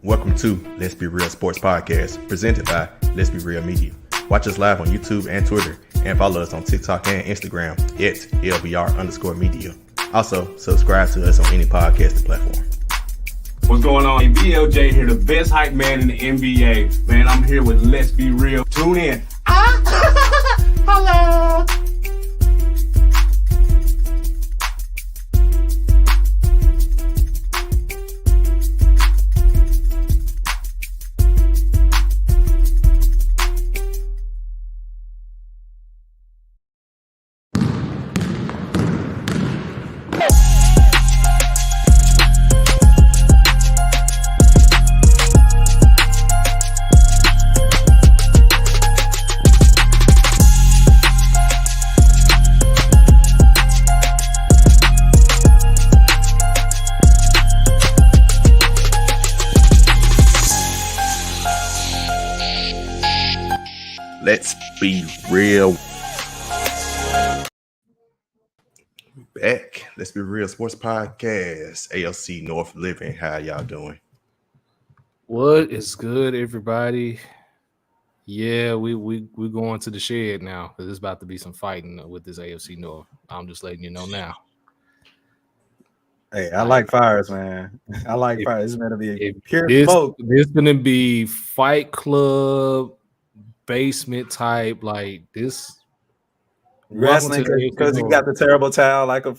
Welcome to Let's Be Real Sports Podcast, presented by Let's Be Real Media. Watch us live on YouTube and Twitter, and follow us on TikTok and Instagram at LBR_media. Also, subscribe to us on any podcasting platform. What's going on? BLJ here, the best hype man in the NBA. Man, I'm here with Let's Be Real. Tune in. Hello. Let's be real. Back. Let's Be Real Sports Podcast. AFC North living. How y'all doing? What is good, everybody? Yeah, we going to the shed now because there's about to be some fighting with this AFC North. I'm just letting you know now. Hey, I like fires, man. I like fires. It's going to be a pure smoke. This going to be Fight Club basement type, like this wrestling because you got the terrible towel like a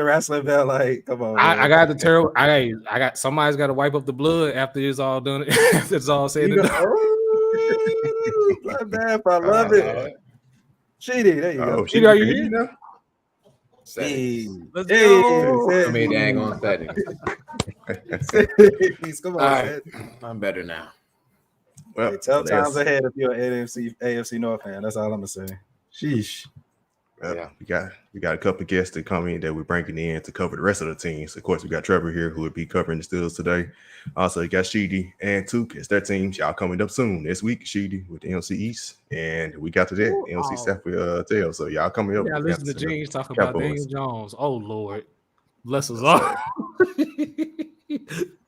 wrestling belt. Like, come on. I got the terrible. I got somebody's got to wipe up the blood after it's all done. After it's all said and done. Blood bath, I love it. Sheedy, there you go. Sheedy, are you here now? Let's go. I mean, dang on setting. Come on, man. I'm better now. Well, tell times ahead if you're an AFC North fan. That's all I'm gonna say. Sheesh. Yeah, we got a couple of guests that come in that we're bringing in to cover the rest of the teams. Of course, we got Trevor here who will be covering the Steelers today. Also, you got Sheedy and Took. It's their teams. Y'all coming up soon this week. Sheedy with the NFC East, and we got to that NFC South with Tail. So y'all coming up. Yeah, listen to James talking about Daniel Jones. Oh Lord, bless us all.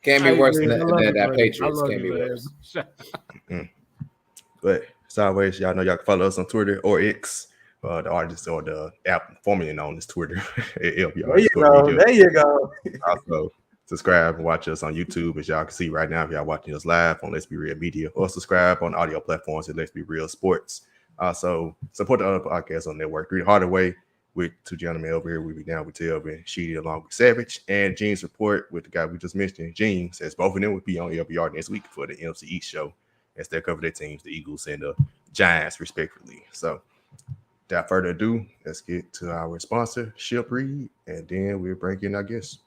Can't be worse than that Patriots. Can't be worse. But as always, y'all know y'all can follow us on Twitter or X, the artist or the app formerly known as Twitter. LBR. There you go. Also, subscribe and watch us on YouTube, as y'all can see right now if y'all watching us live on Let's Be Real Media, or subscribe on audio platforms at Let's Be Real Sports. Also, support the other podcasts on the network. Read Harder Way with two gentlemen over here. We'll be down with Tail and Sheedy along with Savage, and Gene's report with the guy we just mentioned. Gene says both of them would be on LBR next week for the NFC East show as they cover their teams, the Eagles and the Giants, respectively. So, without further ado, let's get to our sponsor, Ship Read, and then we'll bring in our guests.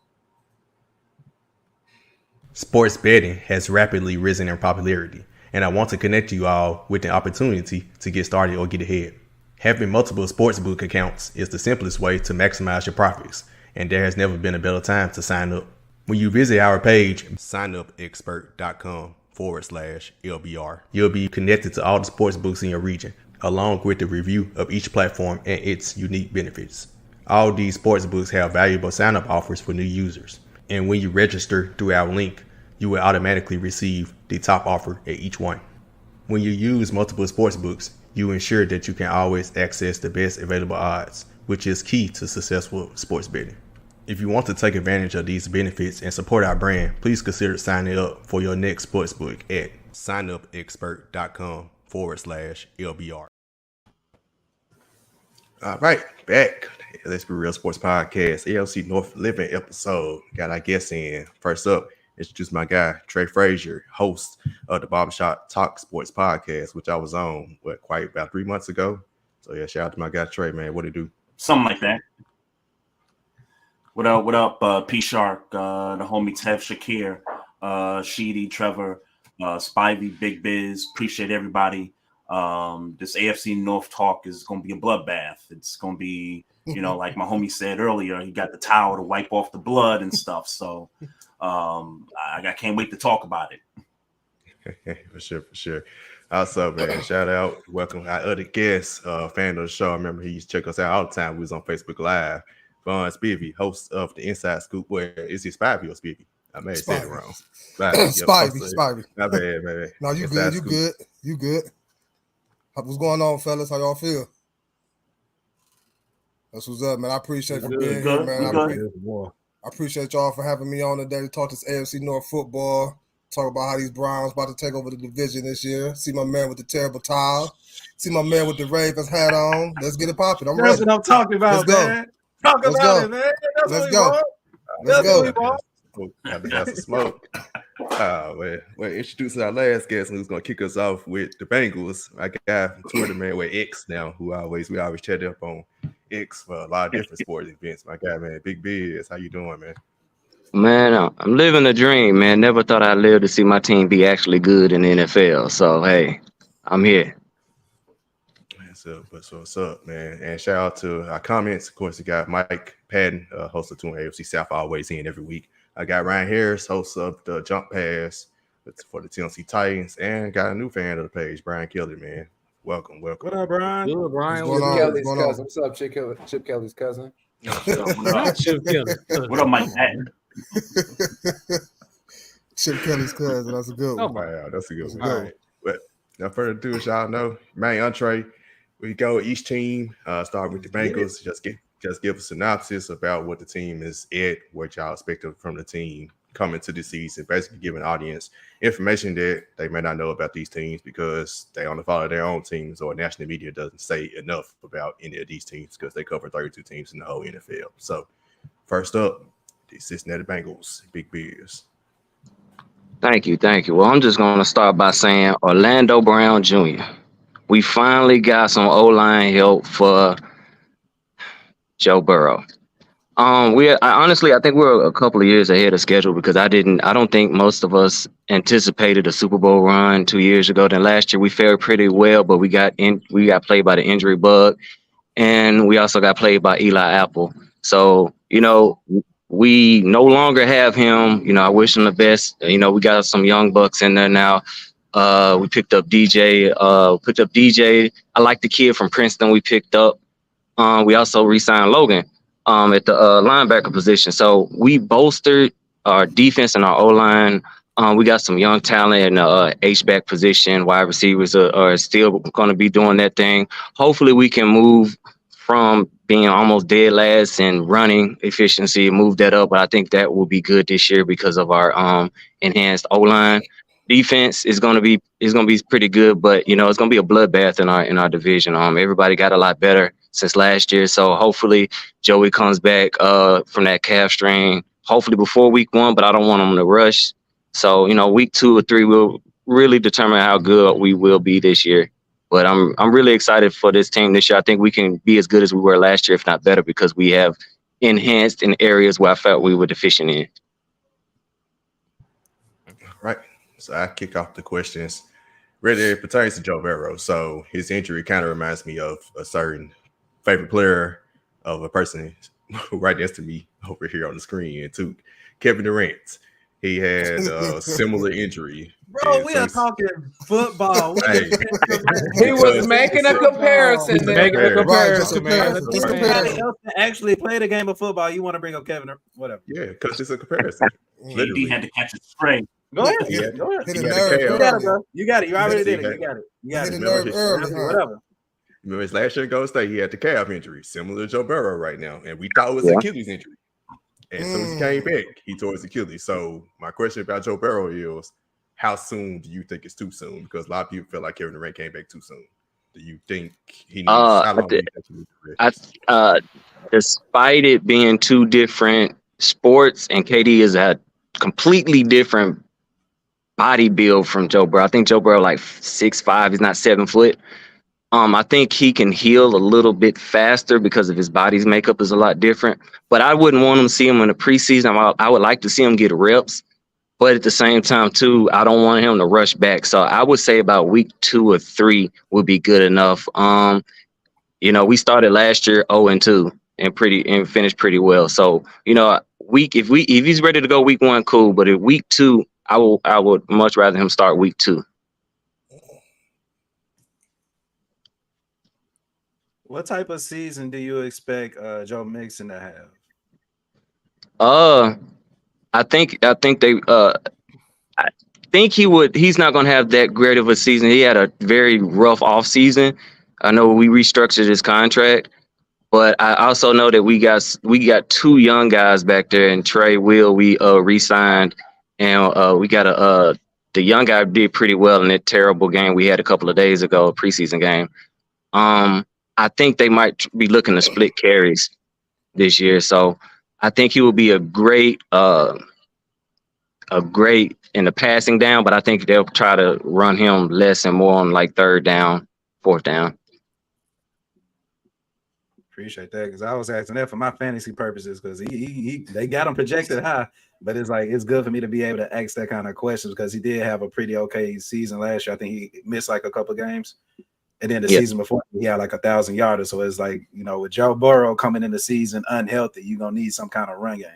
Sports betting has rapidly risen in popularity, and I want to connect you all with an opportunity to get started or get ahead. Having multiple sportsbook accounts is the simplest way to maximize your profits, and there has never been a better time to sign up. When you visit our page, signupexpert.com/LBR, you'll be connected to all the sportsbooks in your region, along with the review of each platform and its unique benefits. All these sportsbooks have valuable sign-up offers for new users, and when you register through our link, you will automatically receive the top offer at each one. When you use multiple sportsbooks, you ensure that you can always access the best available odds, which is key to successful sports betting. If you want to take advantage of these benefits and support our brand, please consider signing up for your next sportsbook at signupexpert.com/LBR. All right, back. Let's Be Real Sports Podcast, AFC North living episode. Got our guests in. First up, introduce my guy, Trey Fraser, host of the Barbershop Talk Sports Podcast, which I was on, quite about 3 months ago. So, yeah, shout out to my guy, Trey, man. What it do? Something like that. What up, P Shark, the homie Tev Shakir, Sheedy, Trevor, Spivey, Big Biz. Appreciate everybody. This AFC North talk is going to be a bloodbath. It's going to be, like my homie said earlier, he got the towel to wipe off the blood and stuff. So I can't wait to talk about it. For sure. Also, man, shout out, welcome our other guest, fan of the show. I remember he used to check us out all the time. We was on Facebook Live. Spivey, host of the Inside Scoop, where is he Spivey or Spivey? I may have said it wrong. Spivey. My bad, baby. No, you good. You good. What's going on, fellas? How y'all feel? That's what's up, man. I appreciate you being here, man. I appreciate y'all for having me on today to talk this AFC North football. Talk about how these Browns about to take over the division this year. See my man with the terrible towel. See my man with the Ravens hat on. Let's get it popping. I'm ready. That's what I'm talking about, man. Talk about it, man. Let's go. Got some smoke. Well, introducing our last guest who's gonna kick us off with the Bengals. My guy from Twitter, man, with X now, we always chat up on X for a lot of different sports events. My guy, man, Big Biz. How you doing, man? Man, I'm living a dream, man. Never thought I'd live to see my team be actually good in the NFL. So, hey, I'm here. What's up, man? And shout out to our comments. Of course, we got Mike Patton, host of Tune AFC South, always in every week. I got Ryan Harris, host of the Jump Pass for the Tennessee Titans, and got a new fan of the page, Brian Kelly, man. Welcome. What up, Brian? Good, Brian. Chip Kelly's cousin. What's up, Chip Kelly's cousin? What up, Mike Patton? Chip Kelly's cousin. That's a good one. Oh, wow, that's a good one. All right. But no further ado, as y'all know, man, Entrée, we go each team, start with the Bengals. Just give a synopsis about what the team is at, what y'all expect from the team coming to the season, basically giving the audience information that they may not know about these teams because they only follow their own teams or national media doesn't say enough about any of these teams because they cover 32 teams in the whole NFL. So first up, the Cincinnati Bengals, Big Bears. Thank you. Well, I'm just going to start by saying Orlando Brown Jr. We finally got some O-line help for Joe Burrow. I think we're a couple of years ahead of schedule because I don't think most of us anticipated a Super Bowl run 2 years ago. Then last year we fared pretty well, but we got played by the injury bug, and we also got played by Eli Apple. So, we no longer have him. I wish him the best. We got some young bucks in there now. We picked up DJ. I like the kid from Princeton we picked up. We also re-signed Logan at the linebacker position. So we bolstered our defense and our O-line. We got some young talent in the H-back position. Wide receivers are still going to be doing that thing. Hopefully we can move from being almost dead last and running efficiency and move that up. But I think that will be good this year because of our enhanced O-line. Defense is going to be pretty good, but it's going to be a bloodbath in our division. Everybody got a lot better since last year, so hopefully Joey comes back from that calf strain. Hopefully before week 1, but I don't want him to rush. So week 2 or 3 will really determine how good we will be this year. But I'm really excited for this team this year. I think we can be as good as we were last year, if not better, because we have enhanced in areas where I felt we were deficient in. Right. So I kick off the questions. Really, it pertains to Joe Burrow. So his injury kind of reminds me of a certain favorite player of a person right next to me over here on the screen, too, Kevin Durant. He had a similar injury. Bro, we are talking football. He was making a comparison. Somebody else that actually played a game of football. You want to bring up Kevin or whatever? Yeah, because it's a comparison. KD had to catch a string. Go ahead. Hit a You got it, bro. You got it. You already did it. You got it. Hit a nerve early. Whatever. Remember his last year in Golden State, he had the calf injury, similar to Joe Burrow right now. And we thought it was Achilles injury. And as soon as he came back, he tore his Achilles. So my question about Joe Burrow is, how soon do you think it's too soon? Because a lot of people feel like Kevin Durant came back too soon. Do you think he needs how long despite it being two different sports, and KD is a completely different body build from Joe Burrow. I think Joe Burrow like 6'5", he's not 7 foot. I think he can heal a little bit faster because of his body's makeup is a lot different. But I wouldn't want him to see him in the preseason. I would like to see him get reps. But at the same time, too, I don't want him to rush back. So I would say about week 2 or 3 would be good enough. We started last year 0-2 and finished pretty well. So, if he's ready to go week 1, cool. But at week 2, I would much rather him start week 2. What type of season do you expect Joe Mixon to have? I think they I think he's not going to have that great of a season. He had a very rough off season. I know we restructured his contract, but I also know that we got two young guys back there, and Trey we re-signed, and we got the young guy did pretty well in that terrible game we had a couple of days ago, a preseason game. I think they might be looking to split carries this year, so I think he will be a great in the passing down, but I think they'll try to run him less and more on like third down, fourth down. Appreciate that, because I was asking that for my fantasy purposes, because they got him projected high, but it's like it's good for me to be able to ask that kind of questions because he did have a pretty okay season last year. I think he missed like a couple games, and then the season before he had like 1,000 yarders. So it's like, you know, with Joe Burrow coming in the season unhealthy, you're gonna need some kind of run game.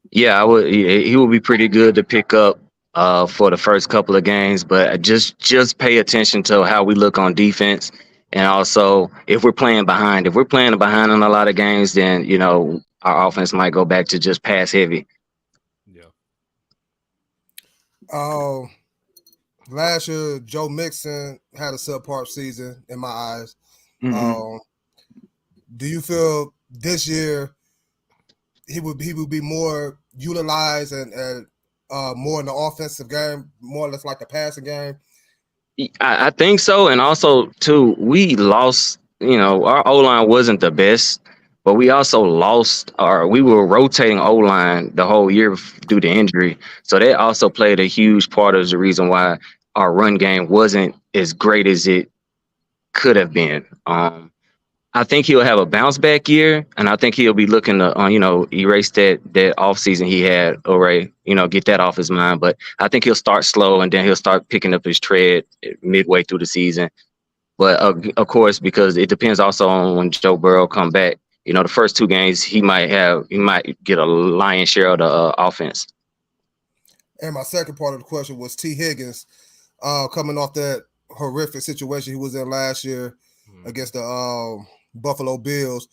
Yeah, he will be pretty good to pick up for the first couple of games, but just pay attention to how we look on defense. And also, if we're playing behind in a lot of games, then, you know, our offense might go back to just pass heavy. Yeah. Last year, Joe Mixon had a subpar season in my eyes. Mm-hmm. Do you feel this year he would be more utilized and more in the offensive game, more or less like the passing game? I think so. And also, too, we lost, you know, our O-line wasn't the best, but we also we were rotating O-line the whole year due to injury. So that also played a huge part of the reason why our run game wasn't as great as it could have been. I think he'll have a bounce back year, and I think he'll be looking to, erase that off season he had, or get that off his mind. But I think he'll start slow, and then he'll start picking up his tread midway through the season. But of course, because it depends also on when Joe Burrow come back. You know, the first two games he might get a lion's share of the offense. And my second part of the question was T. Higgins, coming off that horrific situation he was in last year against the Buffalo Bills.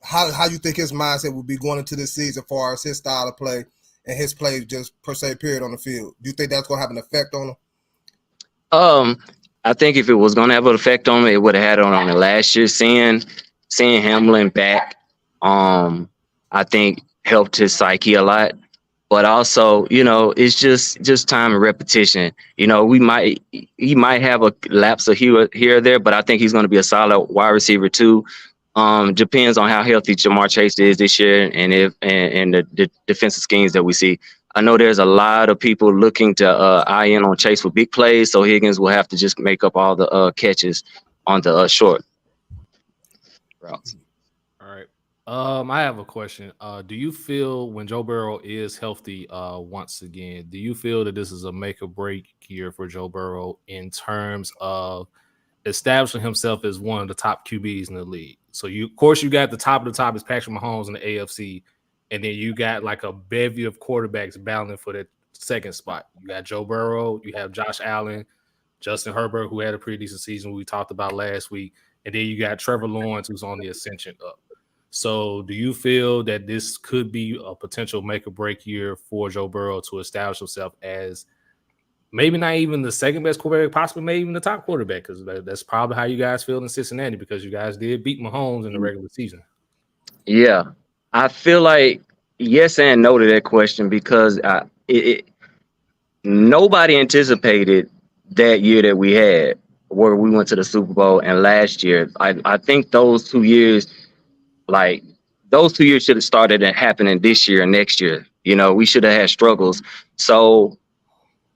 How you think his mindset would be going into this season as far as his style of play and his play just per se period on the field? Do you think that's going to have an effect on him? I think if it was going to have an effect on him, it would have had on him last year. Seeing Hamlin back, I think helped his psyche a lot. But also, it's just time and repetition. He might have a lapse of here or there, but I think he's going to be a solid wide receiver too. Depends on how healthy Jamar Chase is this year and the defensive schemes that we see. I know there's a lot of people looking to eye in on Chase for big plays, so Higgins will have to just make up all the catches on the short routes. All right. I have a question. Do you feel when Joe Burrow is healthy once again, do you feel that this is a make or break year for Joe Burrow in terms of establishing himself as one of the top QBs in the league? So you got the top of the top is Patrick Mahomes in the AFC, and then you got like a bevy of quarterbacks battling for that second spot. You got Joe Burrow, you have Josh Allen, Justin Herbert, who had a pretty decent season we talked about last week, and then you got Trevor Lawrence, who's on the ascension up. So do you feel that this could be a potential make or break year for Joe Burrow to establish himself as maybe not even the second best quarterback, possibly maybe even the top quarterback? Because that's probably how you guys feel in Cincinnati, because you guys did beat Mahomes in the regular season. Yeah, I feel like yes and no to that question, because nobody anticipated that year that we had where we went to the Super Bowl, and last year. I think those 2 years. Like, those 2 years should have started and happening this year and next year. We should have had struggles. So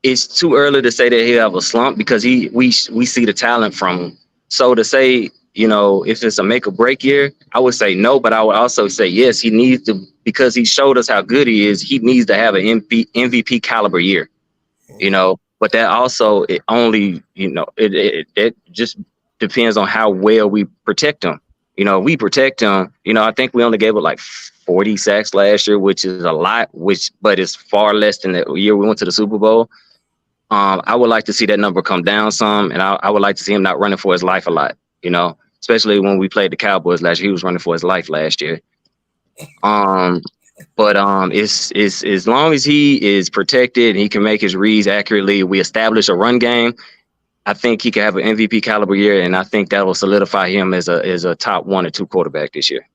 it's too early to say that he'll have a slump, because we see the talent from him. So to say, if it's a make or break year, I would say no, but I would also say yes, he needs to, because he showed us how good he is. He needs to have an MVP caliber year, but that also, it only, it just depends on how well we protect him. We protect him. I think we only gave it like 40 sacks last year, which is a lot, but it's far less than the year we went to the Super Bowl. I would like to see that number come down some, and I would like to see him not running for his life a lot, especially when we played the Cowboys last year. He was running for his life last year. And But it's as long as he is protected and he can make his reads accurately, we establish a run game. I think he can have an MVP caliber year, and I think that will solidify him as a top 1 or 2 quarterback this year.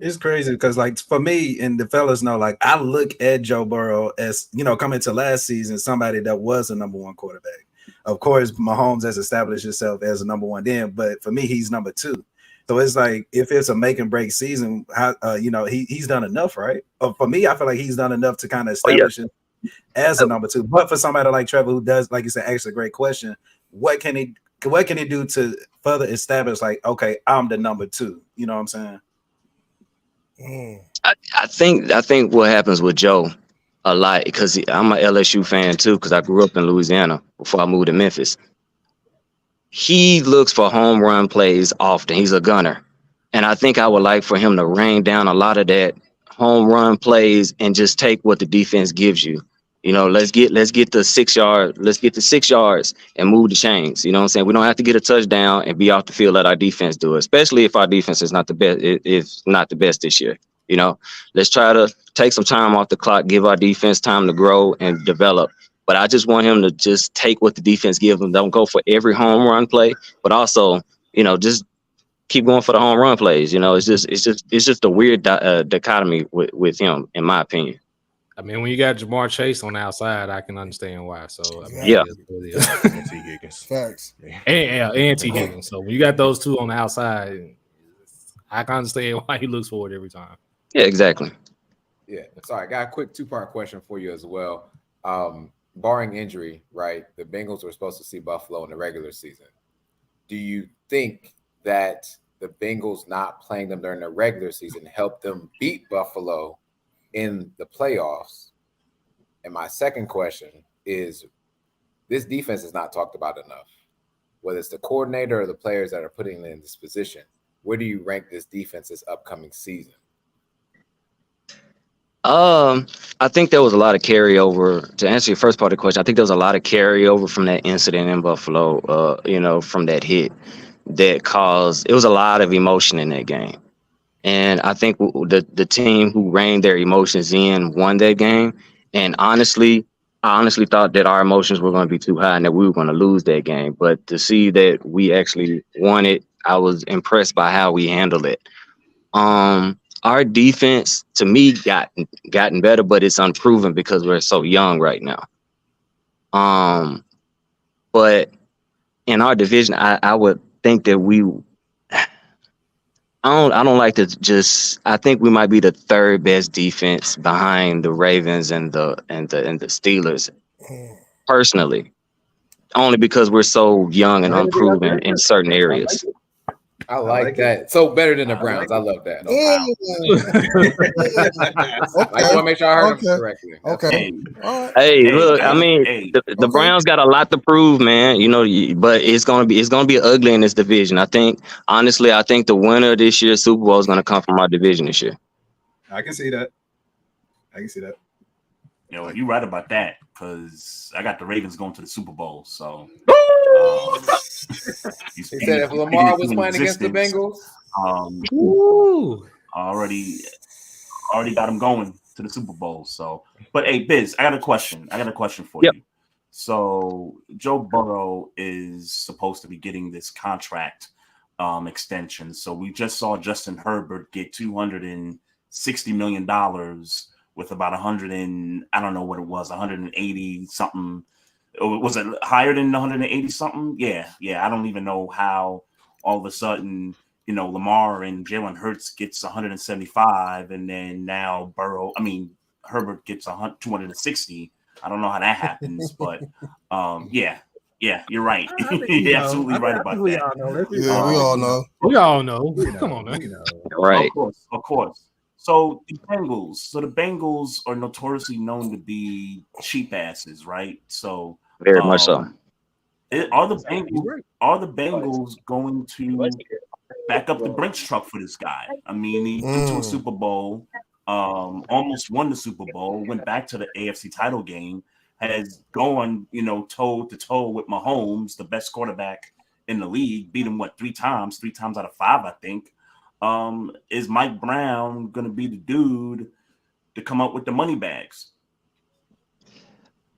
It's crazy because, like, for me, and the fellas know, like, I look at Joe Burrow as, coming to last season, somebody that was a number 1 quarterback. Of course, Mahomes has established himself as a number 1 then, but for me, he's number 2. So it's like, if it's a make and break season, how he's done enough, right? For me, I feel like he's done enough to kind of establish him as a number 2. But for somebody like Trevor, who does, like you said, actually a great question, what can he do to further establish, like, okay, I'm the number 2? You know what I'm saying? I think what happens with Joe a lot, because I'm an LSU fan too, because I grew up in Louisiana before I moved to Memphis. He looks for home run plays often. He's a gunner, and I think I would like for him to rain down a lot of that home run plays and just take what the defense gives you. Let's get the 6 yard, let's get the 6 yards and move the chains. You know what I'm saying? We don't have to get a touchdown and be off the field. Let our defense do it, especially if our defense is not the best. It's not the best this year. Let's try to take some time off the clock, give our defense time to grow and develop. But I just want him to just take what the defense gives him. Don't go for every home run play, but also, just keep going for the home run plays. It's just a weird dichotomy with him, in my opinion. I mean, when you got Jamar Chase on the outside, I can understand why. So, I mean, yeah. And T. Higgins. Facts. And T. Higgins. So, when you got those 2 on the outside, I can understand why he looks for it every time. Yeah, exactly. Yeah. Sorry, I got a quick 2-part question for you as well. Barring injury, right? The Bengals were supposed to see Buffalo in the regular season. Do you think that the Bengals not playing them during the regular season helped them beat Buffalo in the playoffs? And my second question is, this defense is not talked about enough. Whether it's the coordinator or the players that are putting in this position, where do you rank this defense this upcoming season? I think there was a lot of carryover. To answer your first part of the question, I think there was a lot of carryover from that incident in Buffalo, from that hit that caused, it was a lot of emotion in that game. And I think the team who reined their emotions in won that game. And I honestly thought that our emotions were going to be too high and that we were going to lose that game. But to see that we actually won it, I was impressed by how we handled it. Our defense, to me, gotten better, but it's unproven because we're so young right now. But in our division, I would think that I don't like to just. I think we might be the 3rd best defense behind the Ravens and the Steelers, personally, only because we're so young and unproven in certain areas. I like that. So better than the Browns. I love that. I just want to make sure I heard him correctly. Okay. Hey, look. I mean, the Browns got a lot to prove, man. But it's gonna be ugly in this division. I think the winner of this year's Super Bowl is gonna come from our division this year. I can see that. You're right about that, because I got the Ravens going to the Super Bowl. So he said if Lamar was playing against the Bengals, already got him going to the Super Bowl. So, but hey, Biz, I got a question for you. So Joe Burrow is supposed to be getting this contract extension. So we just saw Justin Herbert get $260 million with about 100 and I don't know what it was, 180 something. Was it higher than 180 something? Yeah. I don't even know how all of a sudden, Lamar and Jalen Hurts gets 175, and then now Herbert gets 260. I don't know how that happens, but yeah, you're right. You're absolutely right about that. We all know. Come on, man. Right. Of course. So the Bengals are notoriously known to be cheap asses, right? So very much so. Are the Bengals going to back up the Brinks truck for this guy? I mean, he went to a Super Bowl, almost won the Super Bowl, went back to the AFC title game, has gone, toe to toe with Mahomes, the best quarterback in the league, beat him 3 times out of 5, I think. is Mike Brown going to be the dude to come up with the money bags?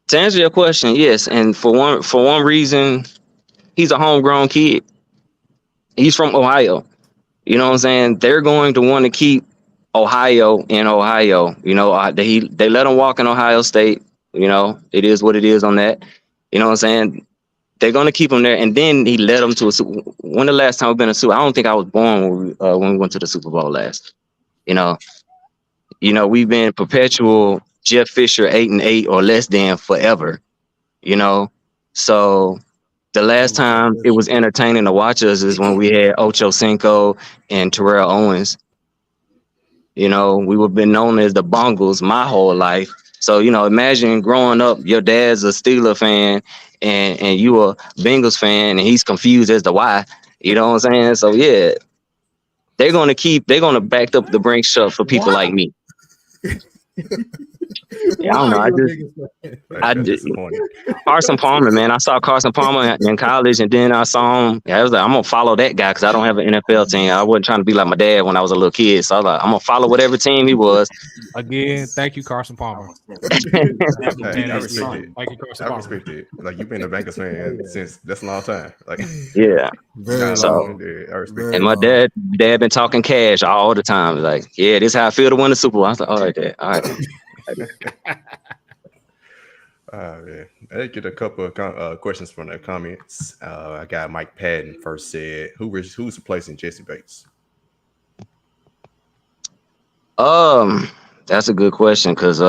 To answer your question, yes, and for one reason, he's a homegrown kid. He's from Ohio. You know what I'm saying? They're going to want to keep Ohio in Ohio. You know, they let him walk in Ohio State. You know, it is what it is on that. You know what I'm saying? They're going to keep him there, and then he led them to a Super. When the last time we've been to a Super? I don't think I was born when we went to the Super Bowl last. You know, we've been perpetual Jeff Fisher 8-8 or less than forever. You know, so the last time it was entertaining to watch us is when we had Ocho Cinco and Terrell Owens. You know, we were been known as the Bungles my whole life. So, you know, imagine growing up, your dad's a Steeler fan and you a Bengals fan, and he's confused as to why. You know what I'm saying? So, yeah, they're going to back up the brink shut for people like me. Yeah, I don't know. I just Carson Palmer, man. I saw Carson Palmer in college, and then I saw him. Yeah, I was like, I'm gonna follow that guy because I don't have an NFL team. I wasn't trying to be like my dad when I was a little kid, so I was like, I'm gonna follow whatever team he was. Again, thank you, Carson Palmer. Hey, I respect it. Thank you, Carson I Palmer. respect it. Like, you've been a Bengals fan since that's a long time. Like, yeah. So I respect it. And my dad been talking cash all the time. Like, yeah, this is how I feel to win the Super Bowl. I was like, all right, Dad. All right. Man. I get a couple of questions from the comments. I got Mike Patton first said, who's replacing Jesse Bates? That's a good question because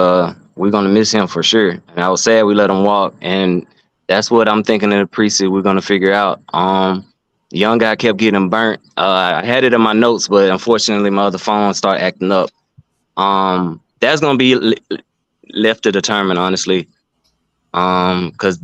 we're gonna miss him for sure. And I was sad we let him walk, and that's what I'm thinking in the preseason we're gonna figure out. The young guy kept getting burnt. I had it in my notes, but unfortunately my other phone started acting up. That's gonna be left to determine, honestly. Because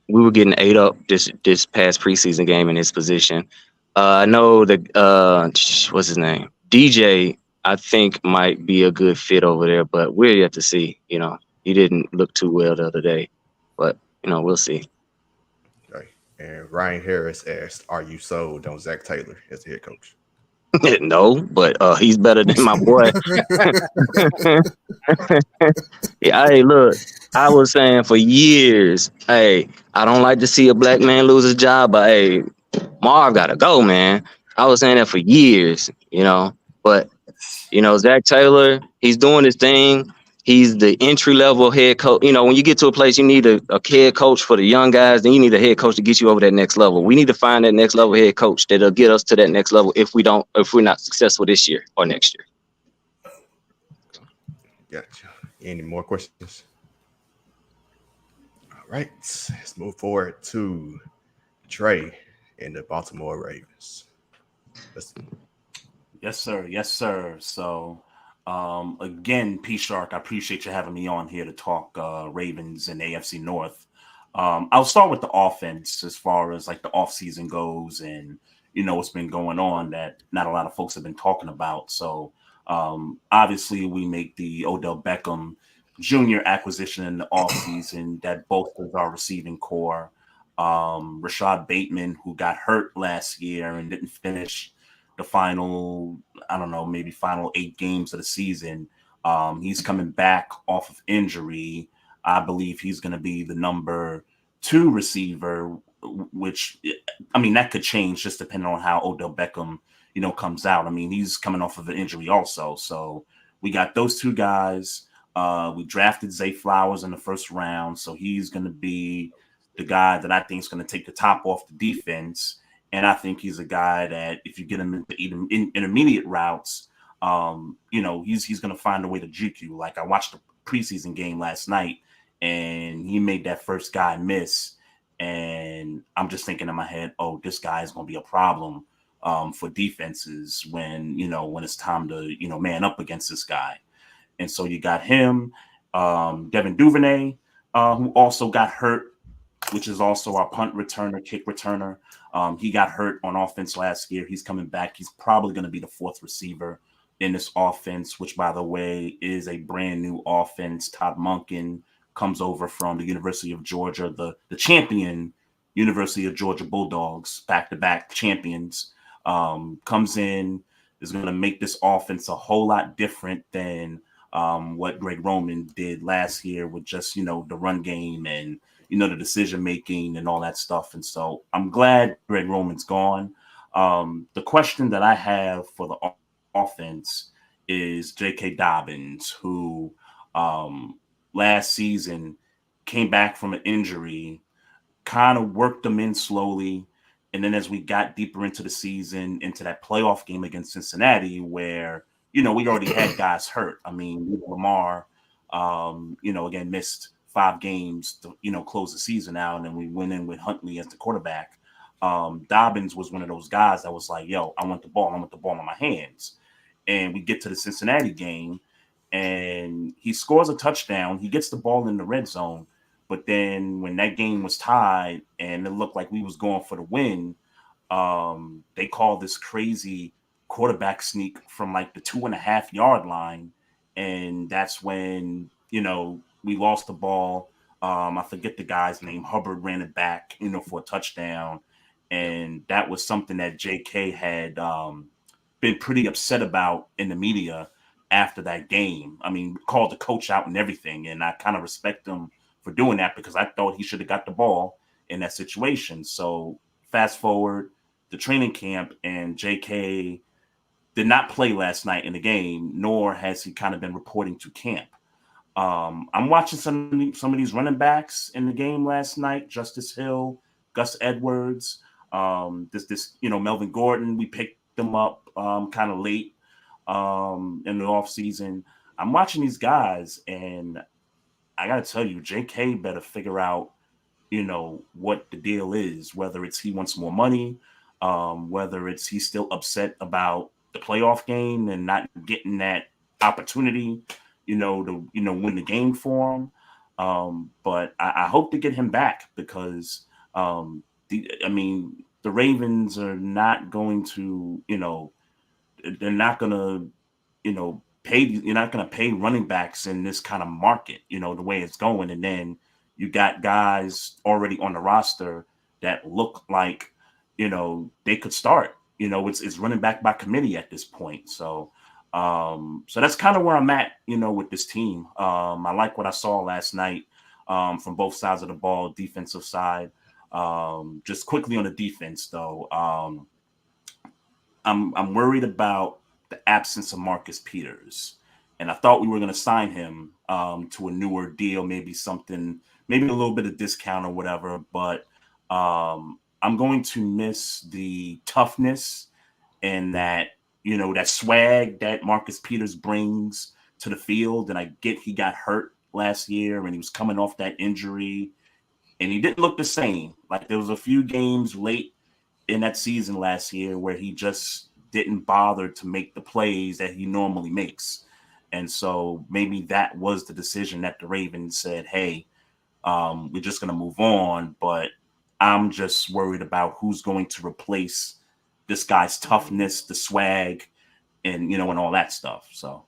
we were getting ate up this past preseason game in his position. I know what's his name? DJ, I think might be a good fit over there, but we're yet to see. You know, he didn't look too well the other day, but you know, we'll see. Okay. And Ryan Harris asked, "Are you sold on Zach Taylor as the head coach?" No, but he's better than my boy. Yeah, hey, look, I was saying for years, hey, I don't like to see a black man lose his job, but hey, Marv gotta go, man. I was saying that for years, you know. But you know, Zach Taylor, he's doing his thing. He's the entry-level head coach. You know, when you get to a place, you need a head coach for the young guys. Then you need a head coach to get you over that next level. We need to find that next level head coach that'll get us to that next level if we're not successful this year or next year. Gotcha. Any more questions? All right, let's move forward to Trey and the Baltimore Ravens. Yes, sir. Yes, sir. So, again, P Shark, I appreciate you having me on here to talk Ravens and AFC North. I'll start with the offense as far as like the offseason goes, and you know what's been going on that not a lot of folks have been talking about. So obviously we make the Odell Beckham Jr. acquisition in the offseason that bolsters our receiving core. Rashad Bateman, who got hurt last year and didn't finish the final, I don't know, maybe final 8 games of the season. He's coming back off of injury. I believe he's going to be the number 2 receiver, which, I mean, that could change just depending on how Odell Beckham, you know, comes out. I mean, he's coming off of an injury also. So we got those 2 guys. We drafted Zay Flowers in the first round. So he's going to be the guy that I think is going to take the top off the defense. And I think he's a guy that if you get him into intermediate routes, you know, he's going to find a way to juke you. Like I watched the preseason game last night and he made that first guy miss. And I'm just thinking in my head, oh, this guy is going to be a problem for defenses when it's time to, you know, man up against this guy. And so you got him, Devin Duvernay, who also got hurt, which is also our punt returner, kick returner. He got hurt on offense last year. He's coming back. He's probably going to be the 4th receiver in this offense, which, by the way, is a brand new offense. Todd Monken comes over from the University of Georgia, the champion University of Georgia Bulldogs, back-to-back champions, comes in, is going to make this offense a whole lot different than what Greg Roman did last year with just, the run game and, the decision making and all that stuff. And so I'm glad Greg Roman's gone. The question that I have for the offense is J.K. Dobbins, who last season came back from an injury, kind of worked them in slowly. And then as we got deeper into the season, into that playoff game against Cincinnati, where, we already had guys hurt. I mean, Lamar, again, missed 5 games to, close the season out. And then we went in with Huntley as the quarterback. Dobbins was one of those guys that was like, yo, I want the ball in my hands. And we get to the Cincinnati game and he scores a touchdown. He gets the ball in the red zone. But then when that game was tied and it looked like we was going for the win, they called this crazy quarterback sneak from like the 2.5-yard line. And that's when, we lost the ball. I forget the guy's name. Hubbard ran it back, for a touchdown. And that was something that JK had been pretty upset about in the media after that game. I mean, called the coach out and everything. And I kind of respect him for doing that because I thought he should have got the ball in that situation. So fast forward the training camp, and JK did not play last night in the game, nor has he kind of been reporting to camp. I'm watching some of these running backs in the game last night. Justice Hill, Gus Edwards, Melvin Gordon. We picked them up kind of late in the offseason. I'm watching these guys, and I got to tell you, JK better figure out, what the deal is, whether it's he wants more money, whether it's he's still upset about the playoff game and not getting that opportunity, to win the game for him. But I hope to get him back because, the Ravens are not going to, they're not going to, you're not going to pay running backs in this kind of market, the way it's going. And then you got guys already on the roster that look like, they could start, it's running back by committee at this point. So that's kind of where I'm at, with this team. I like what I saw last night from both sides of the ball, defensive side. Just quickly on the defense, though, I'm worried about the absence of Marcus Peters. And I thought we were going to sign him to a newer deal, maybe a little bit of discount or whatever. But I'm going to miss the toughness and that, that swag that Marcus Peters brings to the field. And I get he got hurt last year and he was coming off that injury and he didn't look the same. Like there was a few games late in that season last year where he just didn't bother to make the plays that he normally makes. And so maybe that was the decision that the Ravens said, hey, we're just going to move on. But I'm just worried about who's going to replace this guy's toughness, the swag, and, and all that stuff. So.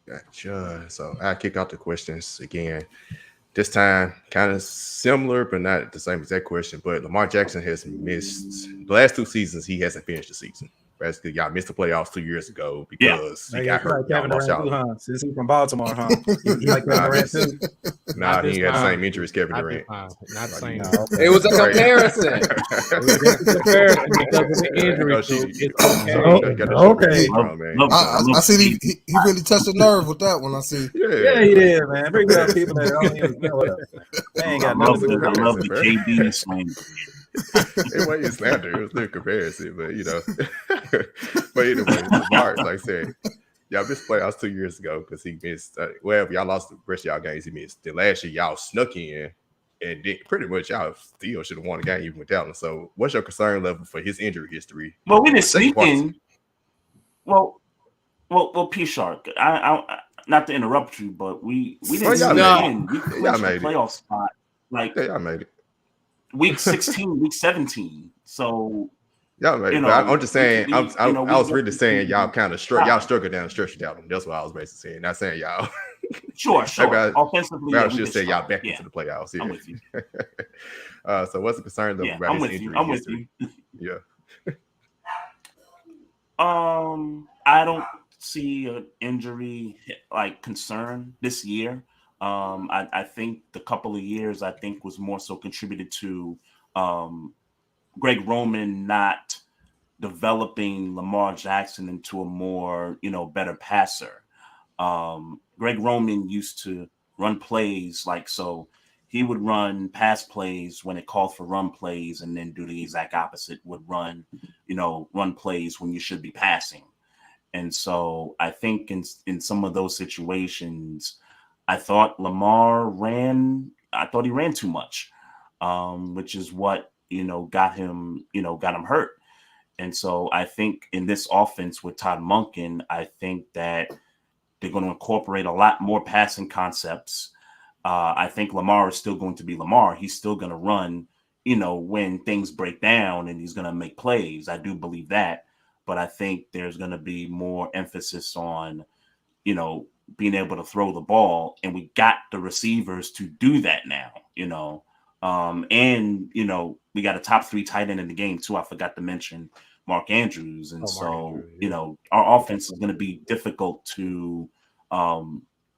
Gotcha. So I'll kick out the questions again. This time, kind of similar, but not the same exact question. But Lamar Jackson has missed the last 2 seasons. He hasn't finished the season. Basically, y'all missed the playoffs 2 years ago because he got hurt. Kevin Durant too, huh? Since he's from Baltimore, huh? He like Kevin Durant too. Nah, he had the same injury as Kevin Durant. Not the same. No, okay. It was a comparison. Comparison because of the injury. Okay. I see he really touched a nerve with that one. I see. Yeah, he did, man. Bring up people that don't even know it. They ain't got nothing. I love the KD slang. It wasn't slander, it was still comparison, but but anyway, Lamar, like I said, y'all missed playoffs 2 years ago because he missed. Y'all lost the rest of y'all games he missed. Then last year y'all snuck in, and then pretty much y'all still should have won the game even without him. So, what's your concern level for his injury history? Well, we didn't sneak in. Well, P Shark. I not to interrupt you, but we didn't sneak in. We clinched the playoff spot. Like y'all made it. Week 16, week 17. So y'all made it. I'm just saying. I was really saying y'all kind of y'all struggled down the stretch without them. That's what I was basically saying. Not saying y'all. Sure. Offensively, I should say y'all back into the playoffs. Yeah. I'm with you. So what's the concern though about his injury? I'm with you. Yeah. I don't see an injury like concern this year. I think the couple of years I think was more so contributed to Greg Roman not developing Lamar Jackson into a more, better passer. Greg Roman used to run plays like so. He would run pass plays when it called for run plays, and then do the exact opposite. Would run plays when you should be passing. And so I think in some of those situations, I thought he ran too much, which is what got him hurt. And so I think in this offense with Todd Monken, I think that they're going to incorporate a lot more passing concepts. I think Lamar is still going to be Lamar. He's still going to run, when things break down, and he's going to make plays. I do believe that. But I think there's going to be more emphasis on, being able to throw the ball. And we got the receivers to do that now, and, we got a top 3 tight end in the game, too. I forgot to mention Mark Andrews. And our offense is going to be difficult to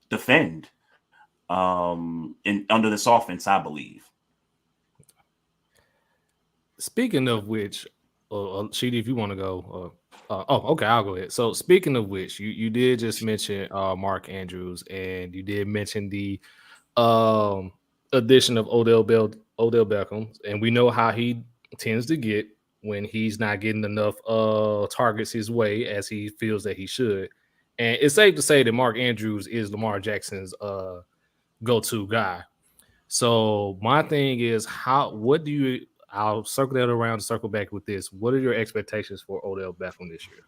defend under this offense, I believe. Speaking of which, Sheedy, if you want to go. Okay, I'll go ahead. So speaking of which, you did just mention Mark Andrews, and you did mention the addition of Odell Beckham, and we know how he tends to get when he's not getting enough targets his way as he feels that he should. And it's safe to say that Mark Andrews is Lamar Jackson's go-to guy. So my thing is, I'll circle that around and circle back with this. What are your expectations for Odell Beckham this year?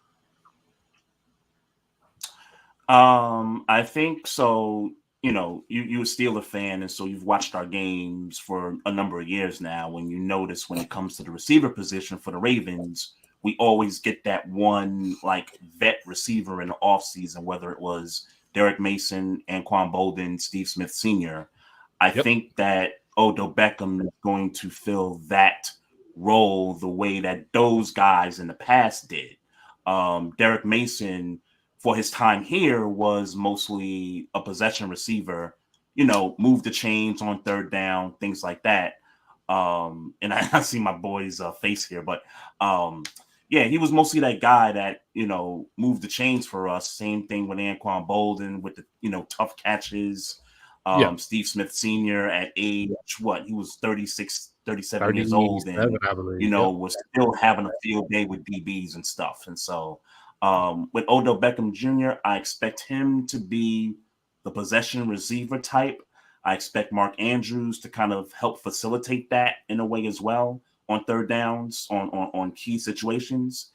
I think so. You're a Steelers fan, and so you've watched our games for a number of years now. When you notice when it comes to the receiver position for the Ravens, we always get that one like vet receiver in the offseason, whether it was Derek Mason, Antoine Bolden, Steve Smith Sr. I think that Odell Beckham is going to fill that role the way that those guys in the past did. Derek Mason, for his time here, was mostly a possession receiver, move the chains on third down, things like that. And I see my boy's face here, but he was mostly that guy that, moved the chains for us. Same thing with Antoine Bolden with the, tough catches. Steve Smith Sr. at age, he was 37 years old, and, I believe, was still having a field day with DBs and stuff. And so with Odell Beckham Jr., I expect him to be the possession receiver type. I expect Mark Andrews to kind of help facilitate that in a way as well on third downs, on key situations.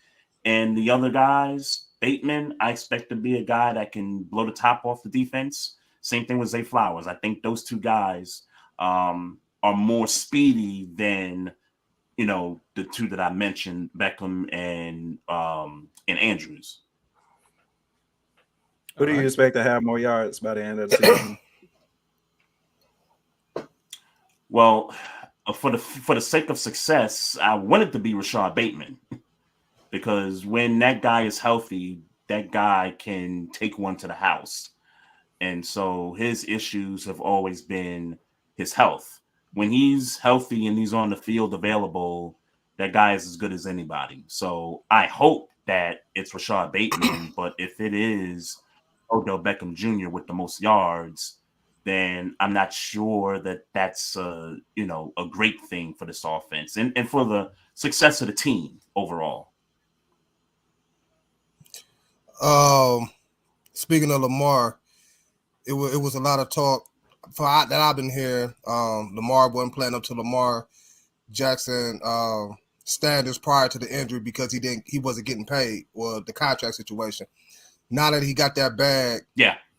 And the other guys, Bateman, I expect to be a guy that can blow the top off the defense. Same thing with Zay Flowers. I think those two guys are more speedy than, the two that I mentioned, Beckham and Andrews. Who do you expect to have more yards by the end of the season? Well, for the sake of success, I want it to be Rashad Bateman, because when that guy is healthy, that guy can take one to the house. And so his issues have always been his health. When he's healthy and he's on the field available, that guy is as good as anybody. So I hope that it's Rashad Bateman, but if it is Odell Beckham Jr. with the most yards, then I'm not sure that that's a great thing for this offense and for the success of the team overall. Speaking of Lamar, it was a lot of talk that I've been hearing. Lamar wasn't playing up to Lamar Jackson standards prior to the injury because he wasn't getting paid, or the contract situation. Now that he got that bag,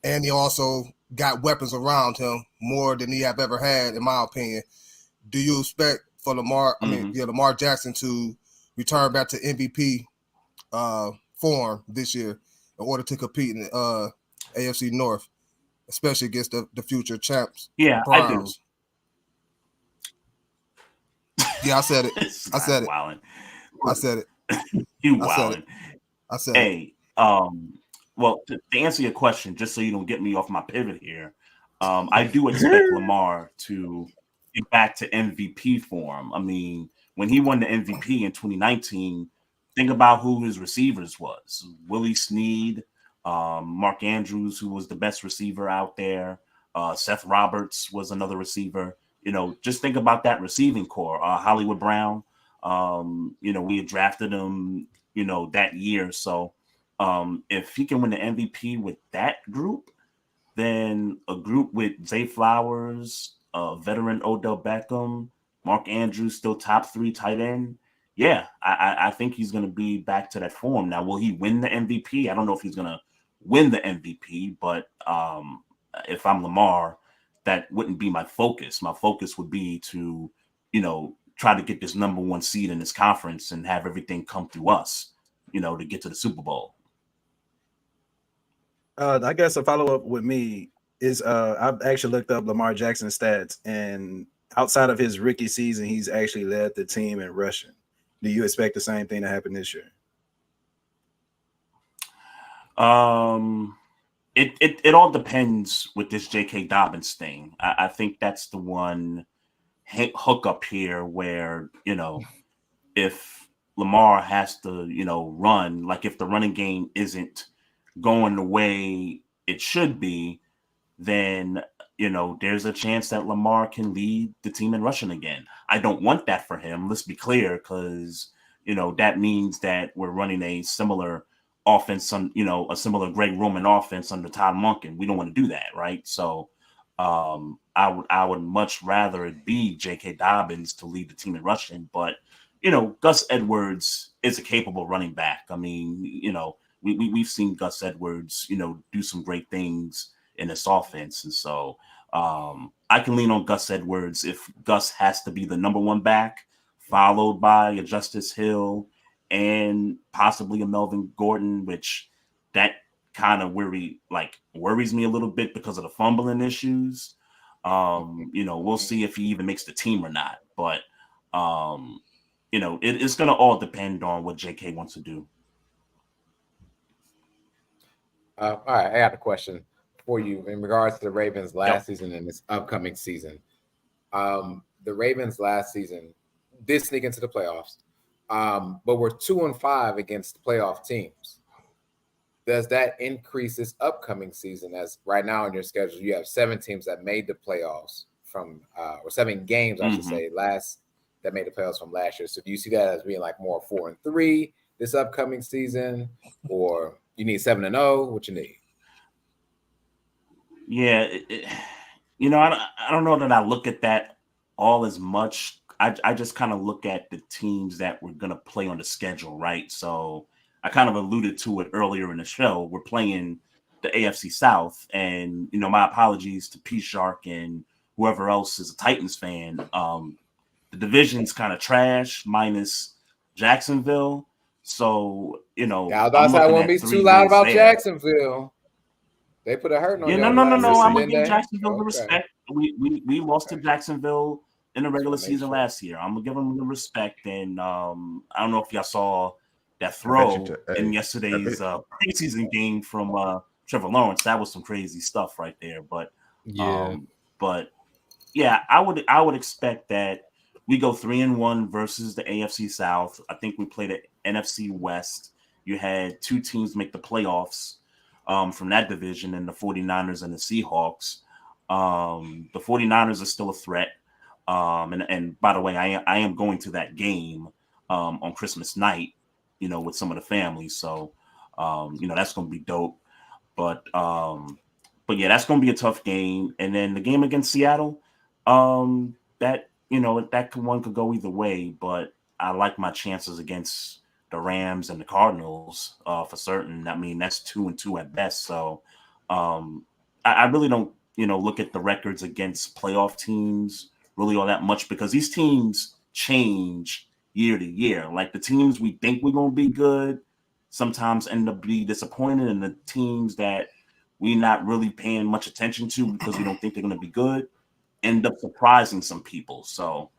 and he also got weapons around him more than he have ever had, in my opinion. Do you expect for Lamar? Lamar Jackson to return back to MVP form this year in order to compete in AFC North, especially against the future champs? Yeah, Browns. I do. Yeah, I said it. I said it. Wilding. I said it. You wilding. I said, hey, well, to answer your question, just so you don't get me off my pivot here, I do expect Lamar to get back to MVP form. I mean, when he won the MVP in 2019, think about who his receivers was: Willie Snead, Mark Andrews, who was the best receiver out there. Seth Roberts was another receiver. Just think about that receiving core. Hollywood Brown. We had drafted him, that year. So if he can win the MVP with that group, then a group with Zay Flowers, veteran Odell Beckham, Mark Andrews, still top 3 tight end. Yeah, I think he's going to be back to that form. Now, will he win the MVP? I don't know if he's going to win the MVP, but if I'm Lamar, that wouldn't be my focus. My focus would be to, try to get this number 1 seed in this conference and have everything come through us, to get to the Super Bowl. I guess a follow-up with me is I've actually looked up Lamar Jackson's stats, and outside of his rookie season, he's actually led the team in rushing. Do you expect the same thing to happen this year? It all depends with this J.K. Dobbins thing. I think that's the one hookup here where, if Lamar has to, run, like if the running game isn't going the way it should be, then, there's a chance that Lamar can lead the team in rushing again. I don't want that for him. Let's be clear, because, that means that we're running a similar offense, a similar Greg Roman offense under Todd Monken. We don't want to do that, right? So I would much rather it be J.K. Dobbins to lead the team in rushing, but Gus Edwards is a capable running back. I mean, we've seen Gus Edwards, do some great things in this offense, and so I can lean on Gus Edwards if Gus has to be the number 1 back, followed by a Justice Hill and possibly a Melvin Gordon, which that kind of worries me a little bit because of the fumbling issues. We'll see if he even makes the team or not. But it's going to all depend on what JK wants to do. All right, I got a question for you in regards to the Ravens last season and this upcoming season. The Ravens last season did sneak into the playoffs, but we're 2-5 against playoff teams. Does that increase this upcoming season? As right now in your schedule, you have 7 teams that made the playoffs from, or 7 games, I should say, that made the playoffs from last year. So do you see that as being like more 4-3 this upcoming season, or you need 7-0? What you need? Yeah, I don't know that I look at that all as much. I just kind of look at the teams that we're going to play on the schedule, right? So I kind of alluded to it earlier in the show. We're playing the AFC South, and my apologies to P Shark and whoever else is a Titans fan. The division's kind of trash, minus Jacksonville. So I won't be too loud about Jacksonville. They put a hurting on you. No. I'm gonna give Jacksonville the respect. We lost to Jacksonville in the regular season last year. I'm gonna give them the respect, and I don't know if y'all saw that throw in yesterday's preseason game from Trevor Lawrence. That was some crazy stuff right there. But I would expect that we go 3-1 versus the AFC South. I think we played the NFC West. You had 2 teams make the playoffs from that division, and the 49ers and the Seahawks. The 49ers are still a threat. And by the way, I am going to that game on Christmas night, with some of the family. So, that's going to be dope. But yeah, that's going to be a tough game. And then the game against Seattle, that one could go either way. But I like my chances against the Rams and the Cardinals for certain. I mean, that's 2-2 at best. So I really don't, look at the records against playoff teams really all that much, because these teams change year to year. Like the teams we think we're going to be good sometimes end up being disappointed, and the teams that we're not really paying much attention to because we don't think they're going to be good end up surprising some people. So,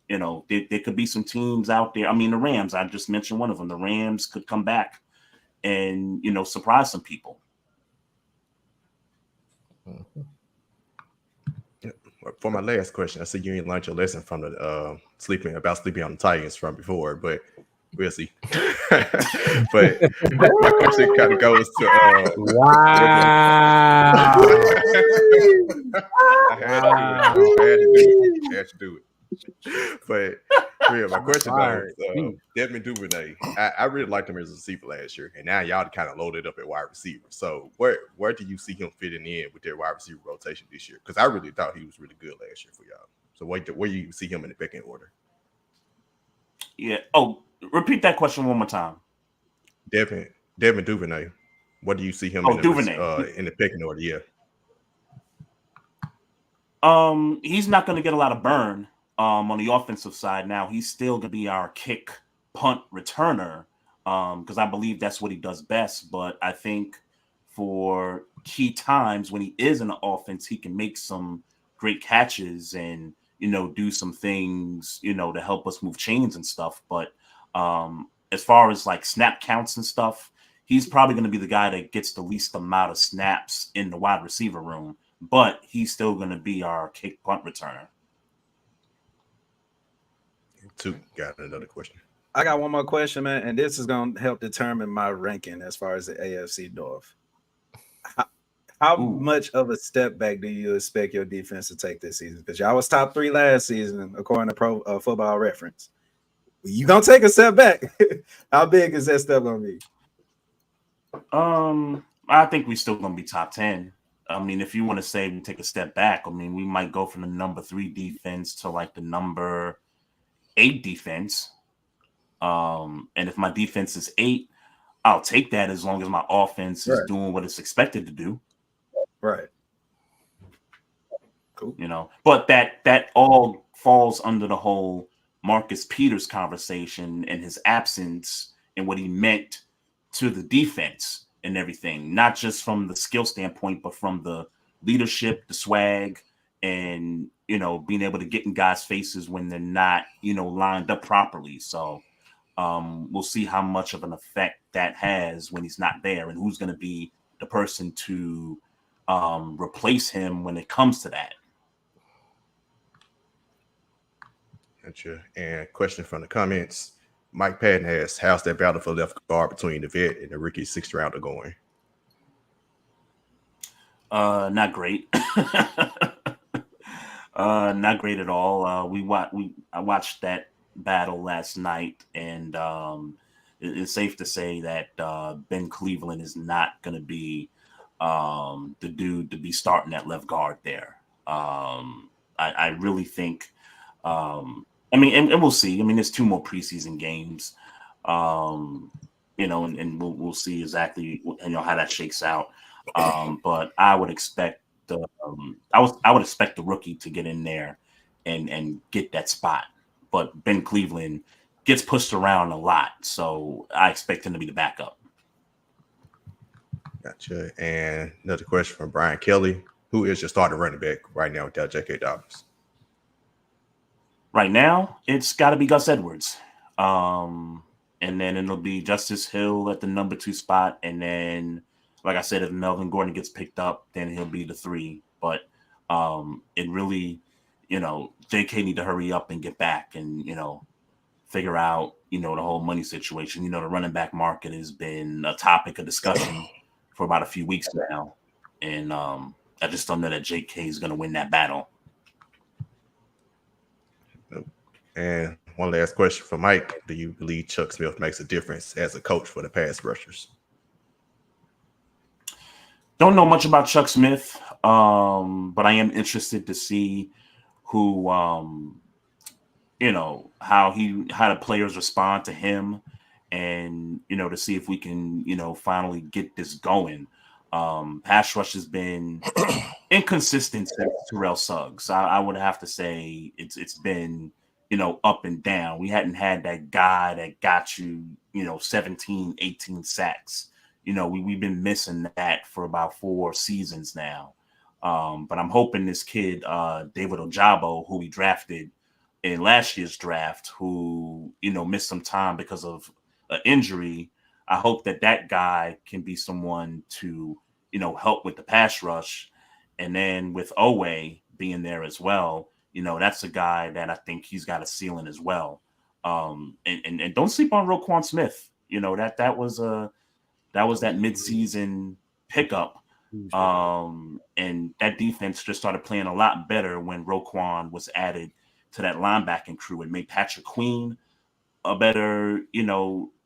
there could be some teams out there. I mean, the Rams, I just mentioned one of them. The Rams could come back and, surprise some people. For my last question, I see you ain't learned your lesson from the sleeping on the Titans from before, but we'll see. But my question kind of goes to wow. I had to do it. But real, my question goes, Devin Duvernay. I really liked him as a receiver last year, and now y'all kind of loaded up at wide receiver. So where do you see him fitting in with their wide receiver rotation this year? Because I really thought he was really good last year for y'all. So where do you see him in the pecking order? Yeah. Oh, repeat that question one more time. Devin Duvernay. What do you see him in the pecking order? Yeah. He's not going to get a lot of burn on the offensive side. Now he's still going to be our kick punt returner because I believe that's what he does best. But I think for key times when he is in the offense, he can make some great catches and, do some things, to help us move chains and stuff. But as far as like snap counts and stuff, he's probably going to be the guy that gets the least amount of snaps in the wide receiver room. But he's still going to be our kick punt returner. Got another question. I got one more question, man, and this is going to help determine my ranking as far as the AFC North. How much of a step back do you expect your defense to take this season? Because y'all was top 3 last season, according to Pro Football Reference. You going to take a step back. How big is that step going to be? I think we're still going to be top 10. I mean, if you want to say we take a step back, I mean, we might go from the number 3 defense to like the number 8 defense. And if my defense is 8, I'll take that as long as my offense is doing what it's expected to do. Right. Cool. But that all falls under the whole Marcus Peters conversation and his absence and what he meant to the defense and everything, not just from the skill standpoint, but from the leadership, the swag, and, being able to get in guys' faces when they're not, lined up properly. So we'll see how much of an effect that has when he's not there and who's going to be the person to replace him when it comes to that. Gotcha. And question from the comments. Mike Patton asks, how's that battle for left guard between the vet and the rookie 6th rounder going? Not great. Not great at all. I watched that battle last night, and it's safe to say that Ben Cleveland is not going to be the dude to be starting at left guard there. I really think. And we'll see. I mean, there's 2 more preseason games, and we'll see exactly how that shakes out. But I would expect I would expect the rookie to get in there and get that spot. But Ben Cleveland gets pushed around a lot, so I expect him to be the backup. Gotcha. And another question from Brian Kelly. Who is your starting running back right now without J.K. Dobbins? Right now, it's got to be Gus Edwards. And then it'll be Justice Hill at the number 2 spot. And then, like I said, if Melvin Gordon gets picked up, then he'll be the 3. But it really, JK need to hurry up and get back and, figure out, the whole money situation. The running back market has been a topic of discussion for about a few weeks now. And I just don't know that JK is going to win that battle. And one last question for Mike. Do you believe Chuck Smith makes a difference as a coach for the pass rushers? Don't know much about Chuck Smith, but I am interested to see who, how the players respond to him, and to see if we can, finally get this going. Pass rush has been inconsistent since Terrell Suggs. I would have to say it's been up and down. We hadn't had that guy that got you 17, 18 sacks. We've been missing that for about 4 seasons now. But I'm hoping this kid, David Ojabo, who we drafted in last year's draft, who, missed some time because of an injury, I hope that guy can be someone to, help with the pass rush. And then with Owe being there as well, that's a guy that I think he's got a ceiling as well. And don't sleep on Roquan Smith. That was that midseason pickup. And that defense just started playing a lot better when Roquan was added to that linebacking crew. It made Patrick Queen a better,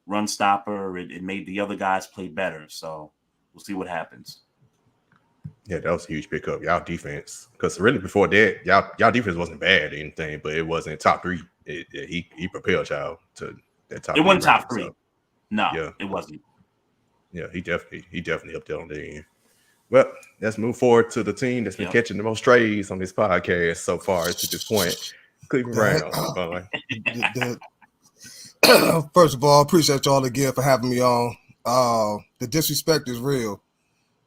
run stopper. It made the other guys play better. So we'll see what happens. Yeah, that was a huge pickup. Y'all defense, because really before that, y'all defense wasn't bad or anything, but it wasn't top three. He propelled y'all to that top. It wasn't top three. So, no, yeah, it wasn't. Yeah, he definitely helped out on the end. Well, let's move forward to the team that's been catching the most strays on this podcast so far to this point. Cleveland Browns. First of all, appreciate y'all again for having me on. The disrespect is real.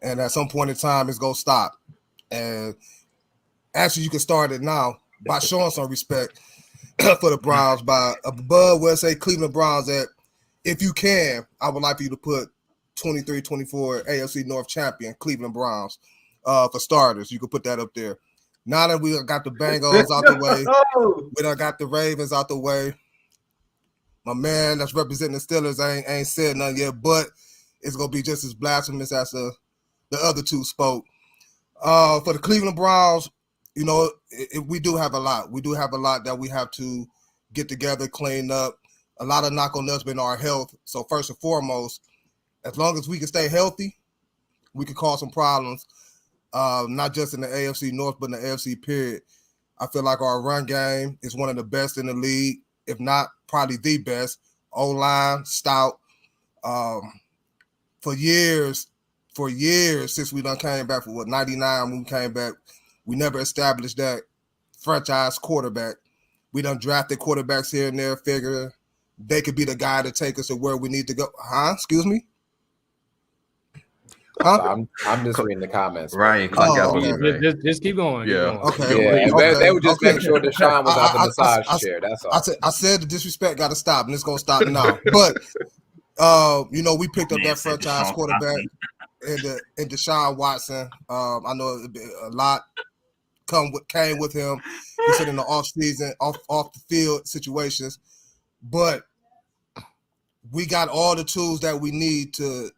And at some point in time, it's going to stop. And actually, you can start it now by showing some respect for the Browns by above where say Cleveland Browns at. If you can, I would like for you to put 23-24 AFC North champion Cleveland Browns for starters. You can put that up there. Now that we got the Bengals out the way, we done got the Ravens out the way. My man that's representing the Steelers ain't said nothing yet, but it's going to be just as blasphemous as the other two spoke. For the Cleveland Browns, we do have a lot. We do have a lot that we have to get together, clean up. A lot of knock on us been our health. So first and foremost, as long as we can stay healthy, we can cause some problems, not just in the AFC North, but in the AFC period. I feel like our run game is one of the best in the league, if not probably the best. O-line, stout. For years, since we done came back for 99 when we came back, we never established that franchise quarterback. We done drafted quarterbacks here and there, figure they could be the guy to take us to where we need to go. Excuse me? So I'm just reading the comments. Ryan, just keep going. Yeah. Okay. They were just making sure that Sean was out the massage chair. That's all. I said the disrespect got to stop, and it's going to stop now. But, we picked up that franchise quarterback in Deshaun Watson. I know a lot came with him. He said in the off-season, off the field situations. But we got all the tools that we need to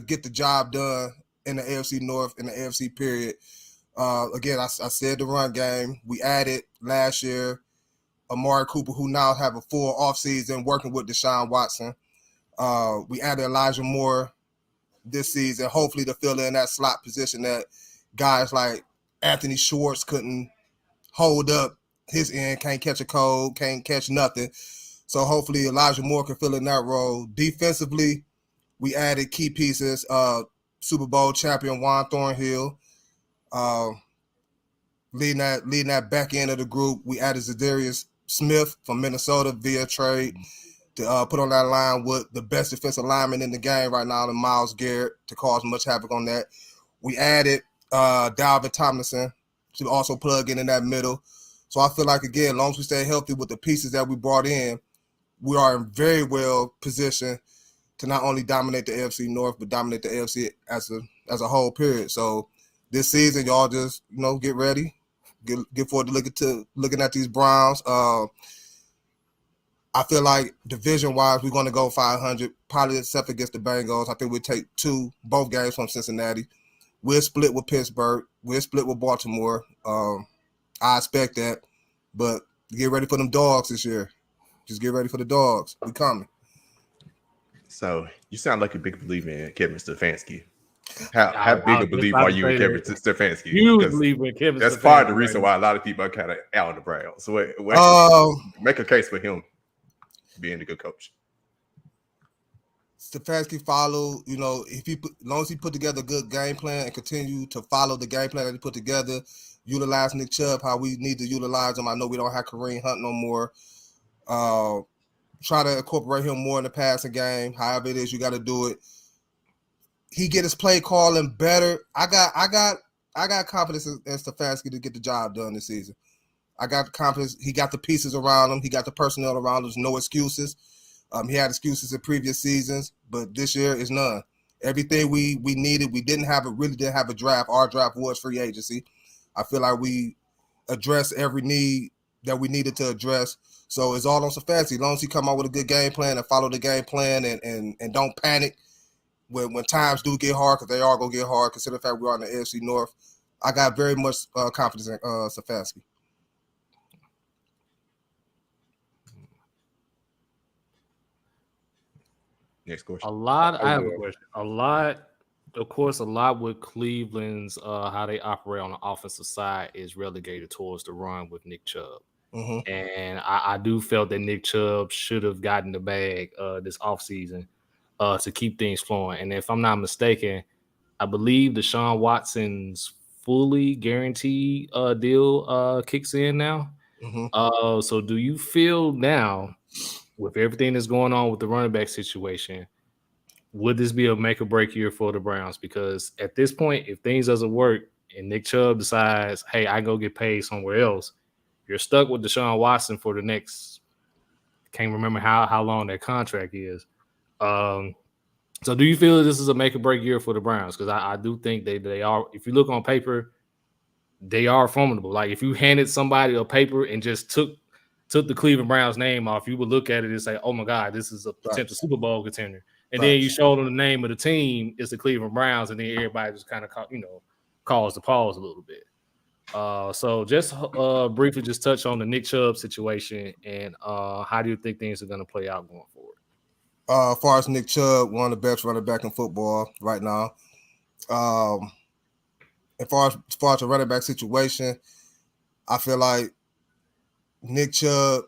get the job done in the AFC North, in the AFC period. Again, I said the run game. We added last year Amari Cooper, who now have a full offseason working with Deshaun Watson. We added Elijah Moore this season, hopefully to fill in that slot position that guys like Anthony Schwartz couldn't hold up his end, can't catch a cold, can't catch nothing. So hopefully Elijah Moore can fill in that role. Defensively, we added key pieces, Super Bowl champion Juan Thornhill, leading that back end of the group. We added Zadarius Smith from Minnesota via trade to put on that line with the best defensive lineman in the game right now, and Myles Garrett, to cause much havoc on that. We added Dalvin Tomlinson to also plug in that middle. So I feel like, again, as long as we stay healthy with the pieces that we brought in, we are very well positioned to not only dominate the AFC North, but dominate the AFC as a whole period. So this season, y'all just, get ready. Get forward to looking at these Browns. I feel like division-wise, we're going to go 500, probably except against the Bengals. I think we'll take both games from Cincinnati. We'll split with Pittsburgh. We'll split with Baltimore. I expect that. But get ready for them dogs this year. Just get ready for the dogs. We coming. So you sound like a big believer in Kevin Stefanski. How big a believer are you in Kevin Stefanski? You believe in Kevin Stefanski. That's part of the reason why a lot of people are kind of out of the Browns. So make a case for him being a good coach. Stefanski follow, as long as he put together a good game plan and continue to follow the game plan that he put together, utilize Nick Chubb how we need to utilize him. I know we don't have Kareem Hunt no more. Try to incorporate him more in the passing game. However it is, you got to do it. He get his play calling better. I got confidence in Stefanski to get the job done this season. I got confidence. He got the pieces around him. He got the personnel around him. There's no excuses. He had excuses in previous seasons, but this year is none. Everything we needed, we didn't have a draft. Our draft was free agency. I feel like we addressed every need that we needed to address. So it's all on Stefanski. As long as he come out with a good game plan and follow the game plan and don't panic when times do get hard, because they are going to get hard, considering the fact we are in the AFC North. I got very much confidence in Stefanski. Next question. I have a question. A lot with Cleveland's how they operate on the offensive side is relegated towards the run with Nick Chubb. Mm-hmm. And I do felt that Nick Chubb should have gotten the bag this offseason to keep things flowing. And if I'm not mistaken, I believe Deshaun Watson's fully guaranteed deal kicks in now. Mm-hmm. So do you feel now, with everything that's going on with the running back situation, would this be a make or break year for the Browns? Because at this point, if things doesn't work and Nick Chubb decides, hey, I go get paid somewhere else, you're stuck with Deshaun Watson for the next, can't remember how long that contract is. So do you feel that this is a make or break year for the Browns? Because I do think they are, if you look on paper, they are formidable. Like if you handed somebody a paper and just took the Cleveland Browns name off, you would look at it and say, oh my God, this is a potential Super Bowl contender. And then you show them the name of the team, it's the Cleveland Browns, and then everybody just kind of calls the pause a little bit. So just briefly just touch on the Nick Chubb situation and how do you think things are going to play out going forward? As far as Nick Chubb, one of the best running back in football right now. As far as the running back situation, I feel like Nick Chubb,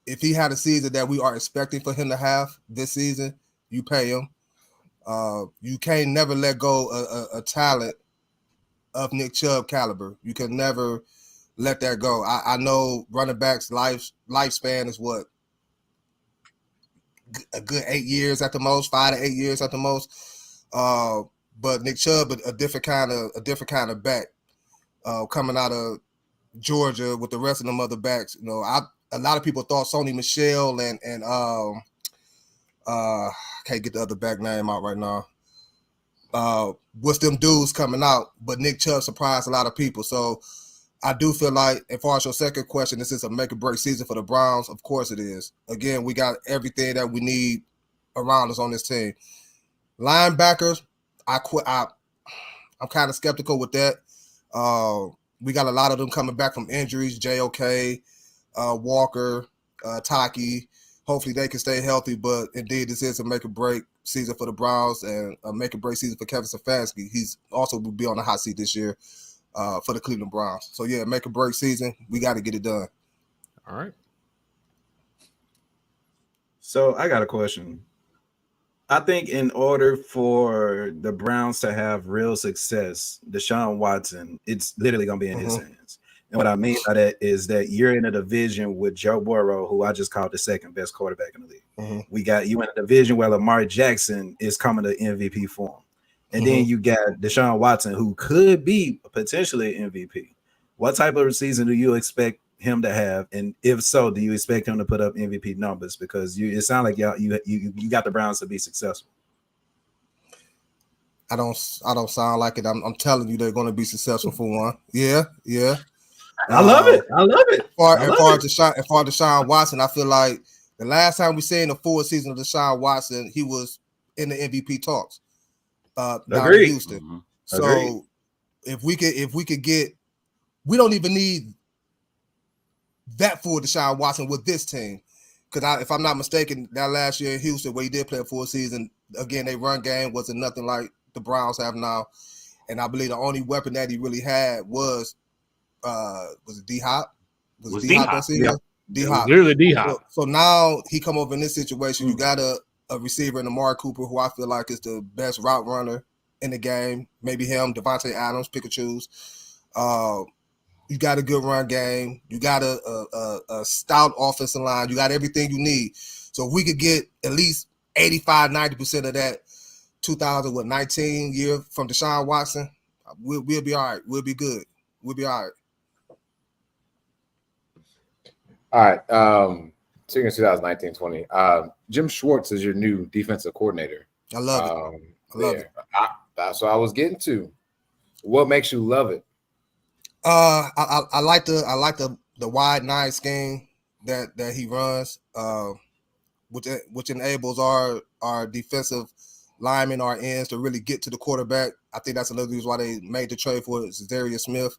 if he had a season that we are expecting for him to have this season, you pay him. You can't never let go a talent of Nick Chubb caliber. You can never let that go. I know running backs' lifespan is what? A good 8 years at the most, 5 to 8 years at the most. But Nick Chubb, a different kind of back, coming out of Georgia with the rest of them other backs. A lot of people thought Sony Michel and can't get the other back name out right now. With them dudes coming out, but Nick Chubb surprised a lot of people. So I do feel like, as far as your second question, this is a make or break season for the Browns. Of course it is. Again, we got everything that we need around us on this team. Linebackers, I'm kind of skeptical with that. We got a lot of them coming back from injuries. JOK, Walker, Taki. Hopefully they can stay healthy, but indeed this is a make or break season for the Browns and a make or break season for Kevin Stefanski. He's also will be on the hot seat this year for the Cleveland Browns. So yeah, make or break season. We got to get it done. All right. So I got a question. I think in order for the Browns to have real success, Deshaun Watson, it's literally going to be in his hands. And what I mean by that is that you're in a division with Joe Burrow, who I just called the second best quarterback in the league. We got you in a division where Lamar Jackson is coming to MVP form. And then you got Deshaun Watson, who could be potentially MVP. What type of season do you expect him to have? And if so, do you expect him to put up MVP numbers? Because it sounds like you got the Browns to be successful. I don't sound like it. I'm telling you they're going to be successful for one. Yeah. I love it. As far as Deshaun Watson, I feel like the last time we seen the full season of Deshaun Watson, he was in the MVP talks. Down in Houston. So Agreed. if we could get, we don't even need that full Deshaun Watson with this team. Because if I'm not mistaken, that last year in Houston, where he did play a full season, again, their run game wasn't nothing like the Browns have now. And I believe the only weapon that he really had was it D-Hop? Was it D-Hop that season? D-Hop. Literally D-Hop. So now he come over in this situation. You got a receiver in Amari Cooper, who I feel like is the best route runner in the game. Maybe him, Devontae Adams, pick and choose. You got a good run game. You got a stout offensive line. You got everything you need. So if we could get at least 85-90% of that 2019 year from Deshaun Watson, we'll be all right. We'll be good. We'll be all right. All right. Speaking of 2019-20, Jim Schwartz is your new defensive coordinator. I love it. I love it. That's what I was getting to. What makes you love it? I like the wide nine scheme that he runs, which enables our defensive linemen, our ends, to really get to the quarterback. I think that's another reason why they made the trade for Za'Darius Smith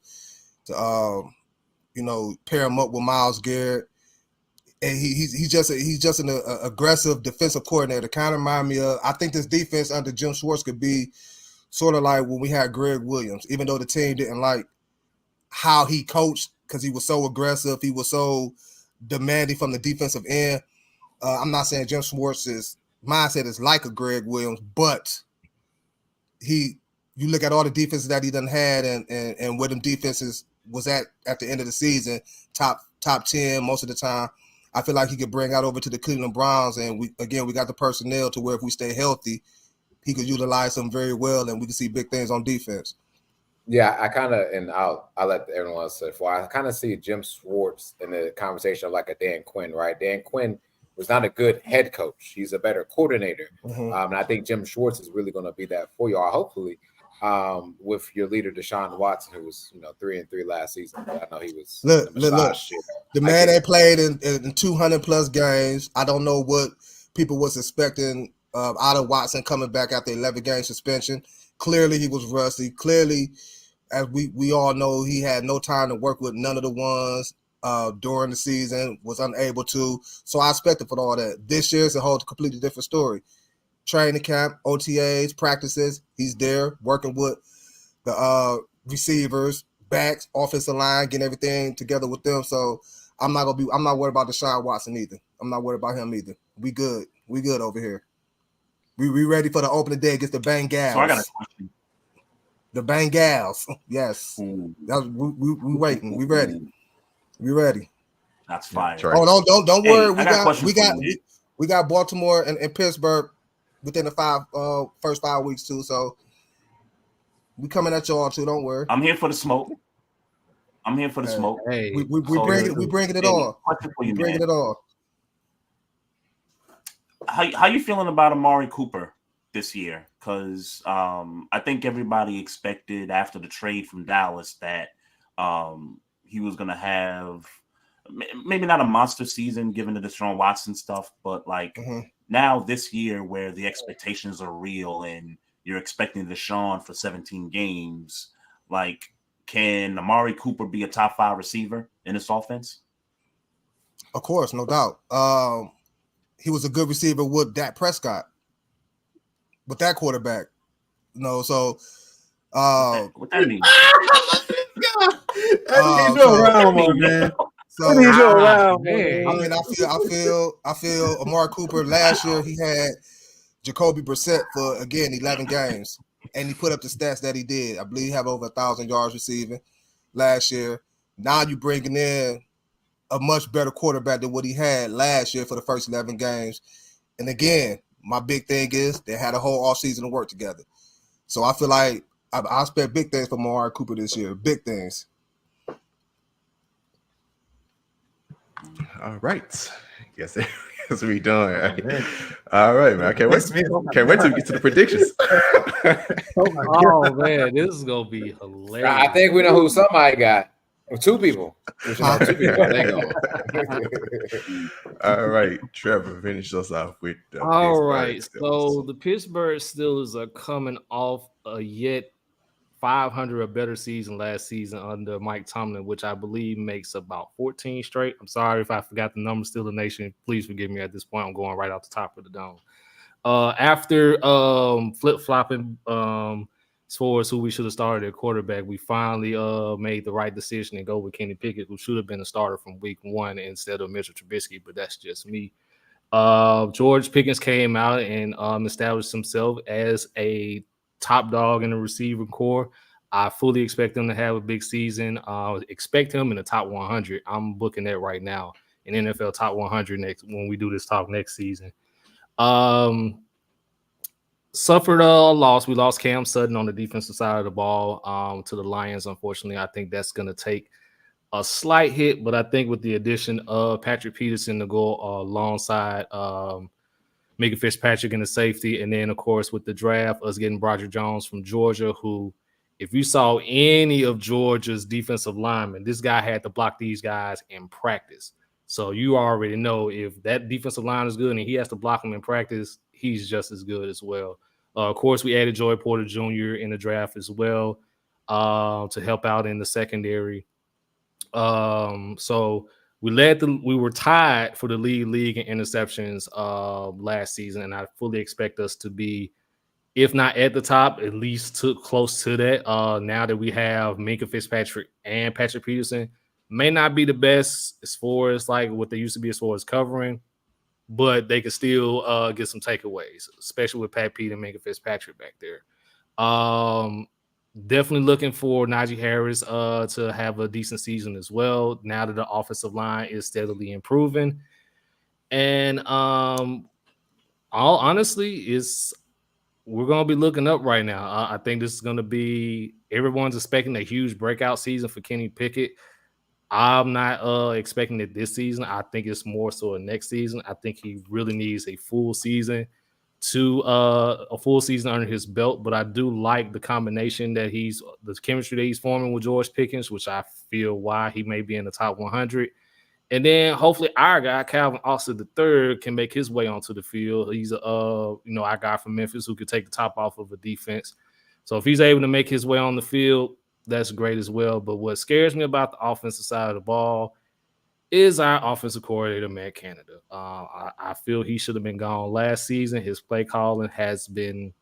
to pair him up with Myles Garrett. And he's just an aggressive defensive coordinator. Kind of remind me of, I think this defense under Jim Schwartz could be sort of like when we had Greg Williams, even though the team didn't like how he coached because he was so aggressive, he was so demanding from the defensive end. I'm not saying Jim Schwartz's mindset is like a Greg Williams, but you look at all the defenses that he done had and where them defenses was at the end of the season, top 10 most of the time. I feel like he could bring out over to the Cleveland Browns, and we got the personnel to where if we stay healthy, he could utilize them very well, and we can see big things on defense. Yeah, I kind of, and I'll let everyone else say before. I kind of see Jim Schwartz in the conversation of like a Dan Quinn, right? Dan Quinn was not a good head coach; he's a better coordinator, and I think Jim Schwartz is really going to be that for y'all. Hopefully, with your leader Deshaun Watson, who was 3-3 last season. I know he was. Look. The man ain't played in 200 plus games. I don't know what people was expecting out of Watson coming back after 11-game suspension. Clearly, he was rusty. Clearly, as we all know, he had no time to work with none of the ones during the season, was unable to. So I expected for all that. This year is a whole completely different story. Training camp, OTAs, practices, he's there working with the receivers, backs, offensive line, getting everything together with them. So I'm not worried about Deshaun Watson either. I'm not worried about him either. We good. We good over here. We ready for the opening day against the Bengals. So I got a question. The Bengals. Yes. We waiting. We ready. We ready. That's fine. Oh, don't worry. We got Baltimore and Pittsburgh within the first 5 weeks too. So we coming at y'all too. Don't worry. I'm here for the smoke. Hey, we bringing it on. We bringing it on. How you feeling about Amari Cooper this year? Because I think everybody expected after the trade from Dallas that he was going to have maybe not a monster season given the Deshaun Watson stuff, but like now this year where the expectations are real and you're expecting Deshaun for 17 games, like can Amari Cooper be a top 5 receiver in this offense? Of course, no doubt. He was a good receiver with Dak Prescott, with that quarterback. So what that mean? Man. So I mean, I feel Amari Cooper last year he had Jacoby Brissett for 11 games, and he put up the stats that he did. I believe he have over 1,000 yards receiving last year. Now you bringing in a much better quarterback than what he had last year for the first 11 games. And again, my big thing is they had a whole offseason to work together. So I feel like I expect big things from Amari Cooper this year. Big things. All right. Yes, we done. All right, man. I can't wait till we get to the predictions. Oh man, this is gonna be hilarious. I think we know who somebody got. Two people. All right, Trevor, finish us off with the all right. So the Pittsburgh Steelers are coming off a yet 500 or better season last season under Mike Tomlin, which I believe makes about 14 straight. I'm sorry if I forgot the number. Steeler Nation, please forgive me at this point. I'm going right off the top of the dome. After flip-flopping as far as who we should have started at quarterback, we finally made the right decision and go with Kenny Pickett, who should have been a starter from week 1 instead of Mitchell Trubisky, but that's just me. George Pickens came out and established himself as a top dog in the receiving core. I fully expect him to have a big season. Expect him in the top 100. I'm booking that right now in NFL top 100 next when we do this talk next season. Suffered a loss. We lost Cam Sutton on the defensive side of the ball to the Lions, unfortunately. I think that's going to take a slight hit, but I think with the addition of Patrick Peterson to go alongside Mika Fitzpatrick in the safety, and then of course with the draft, us getting Broderick Jones from Georgia, who, if you saw any of Georgia's defensive linemen, this guy had to block these guys in practice. So you already know if that defensive line is good and he has to block them in practice, he's just as good as well. Of course, we added Joey Porter Jr. in the draft as well to help out in the secondary. So we were tied for the league in interceptions last season, and I fully expect us to be, if not at the top, at least close to that. Now that we have Minka Fitzpatrick and Patrick Peterson, may not be the best as far as like what they used to be as far as covering, but they could still get some takeaways, especially with Pat Pete and Minka Fitzpatrick back there. Definitely looking for Najee Harris to have a decent season as well, now that the offensive line is steadily improving. And all honestly, we're going to be looking up right now. I think this is going to be, everyone's expecting a huge breakout season for Kenny Pickett. I'm not expecting it this season. I think it's more so next season. I think he really needs a full season under his belt, but I do like the combination that the chemistry that he's forming with George Pickens, which I feel why he may be in the top 100. And then hopefully our guy, Calvin Austin III, can make his way onto the field. He's our guy from Memphis who could take the top off of a defense. So if he's able to make his way on the field, that's great as well. But what scares me about the offensive side of the ball is our offensive coordinator, Matt Canada. I feel he should have been gone last season. His play calling has been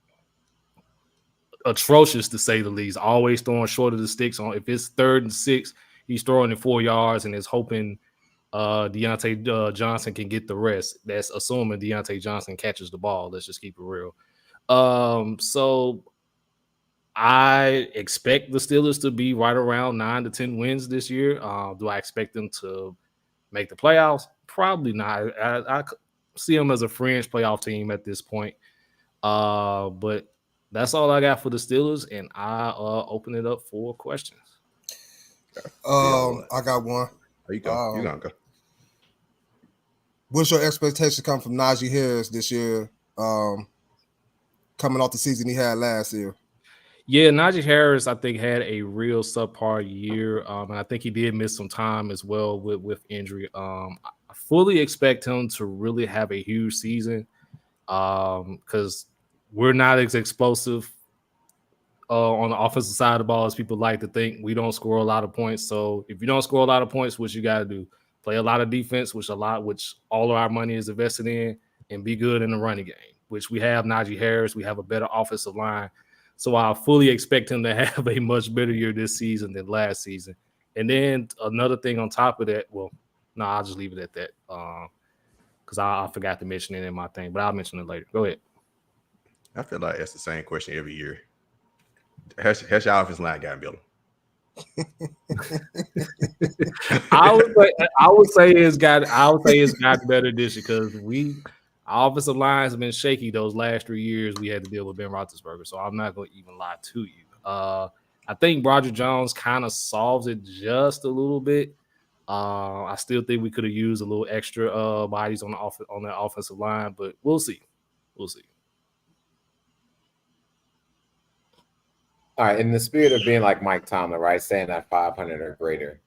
atrocious, to say the least. Always throwing short of the sticks. If it's 3rd and 6, he's throwing it 4 yards and is hoping Deontay Johnson can get the rest. That's assuming Deontay Johnson catches the ball. Let's just keep it real. So I expect the Steelers to be right around 9 to 10 wins this year. Do I expect them to make the playoffs? Probably not. I see them as a fringe playoff team at this point. But that's all I got for the Steelers, and I open it up for questions. I got one. There you go. You gonna go. What's your expectation come from Najee Harris this year, coming off the season he had last year? Yeah, Najee Harris, I think, had a real subpar year, and I think he did miss some time as well with injury. I fully expect him to really have a huge season because we're not as explosive on the offensive side of the ball as people like to think. We don't score a lot of points. So if you don't score a lot of points, what you got to do? Play a lot of defense, which all of our money is invested in, and be good in the running game, which we have Najee Harris. We have a better offensive line. So I fully expect him to have a much better year this season than last season. And then another thing on top of that, I'll just leave it at that because I forgot to mention it in my thing, but I'll mention it later. Go ahead. I feel like that's the same question every year. Has your offensive line gotten better? I would say it's got better this year because our offensive line has been shaky those last 3 years. We had to deal with Ben Roethlisberger, so I'm not going to even lie to you. I think Broderick Jones kind of solves it just a little bit. I still think we could have used a little extra bodies on that offensive line, but we'll see. We'll see. All right, in the spirit of being like Mike Tomlin, right, saying that 500 or greater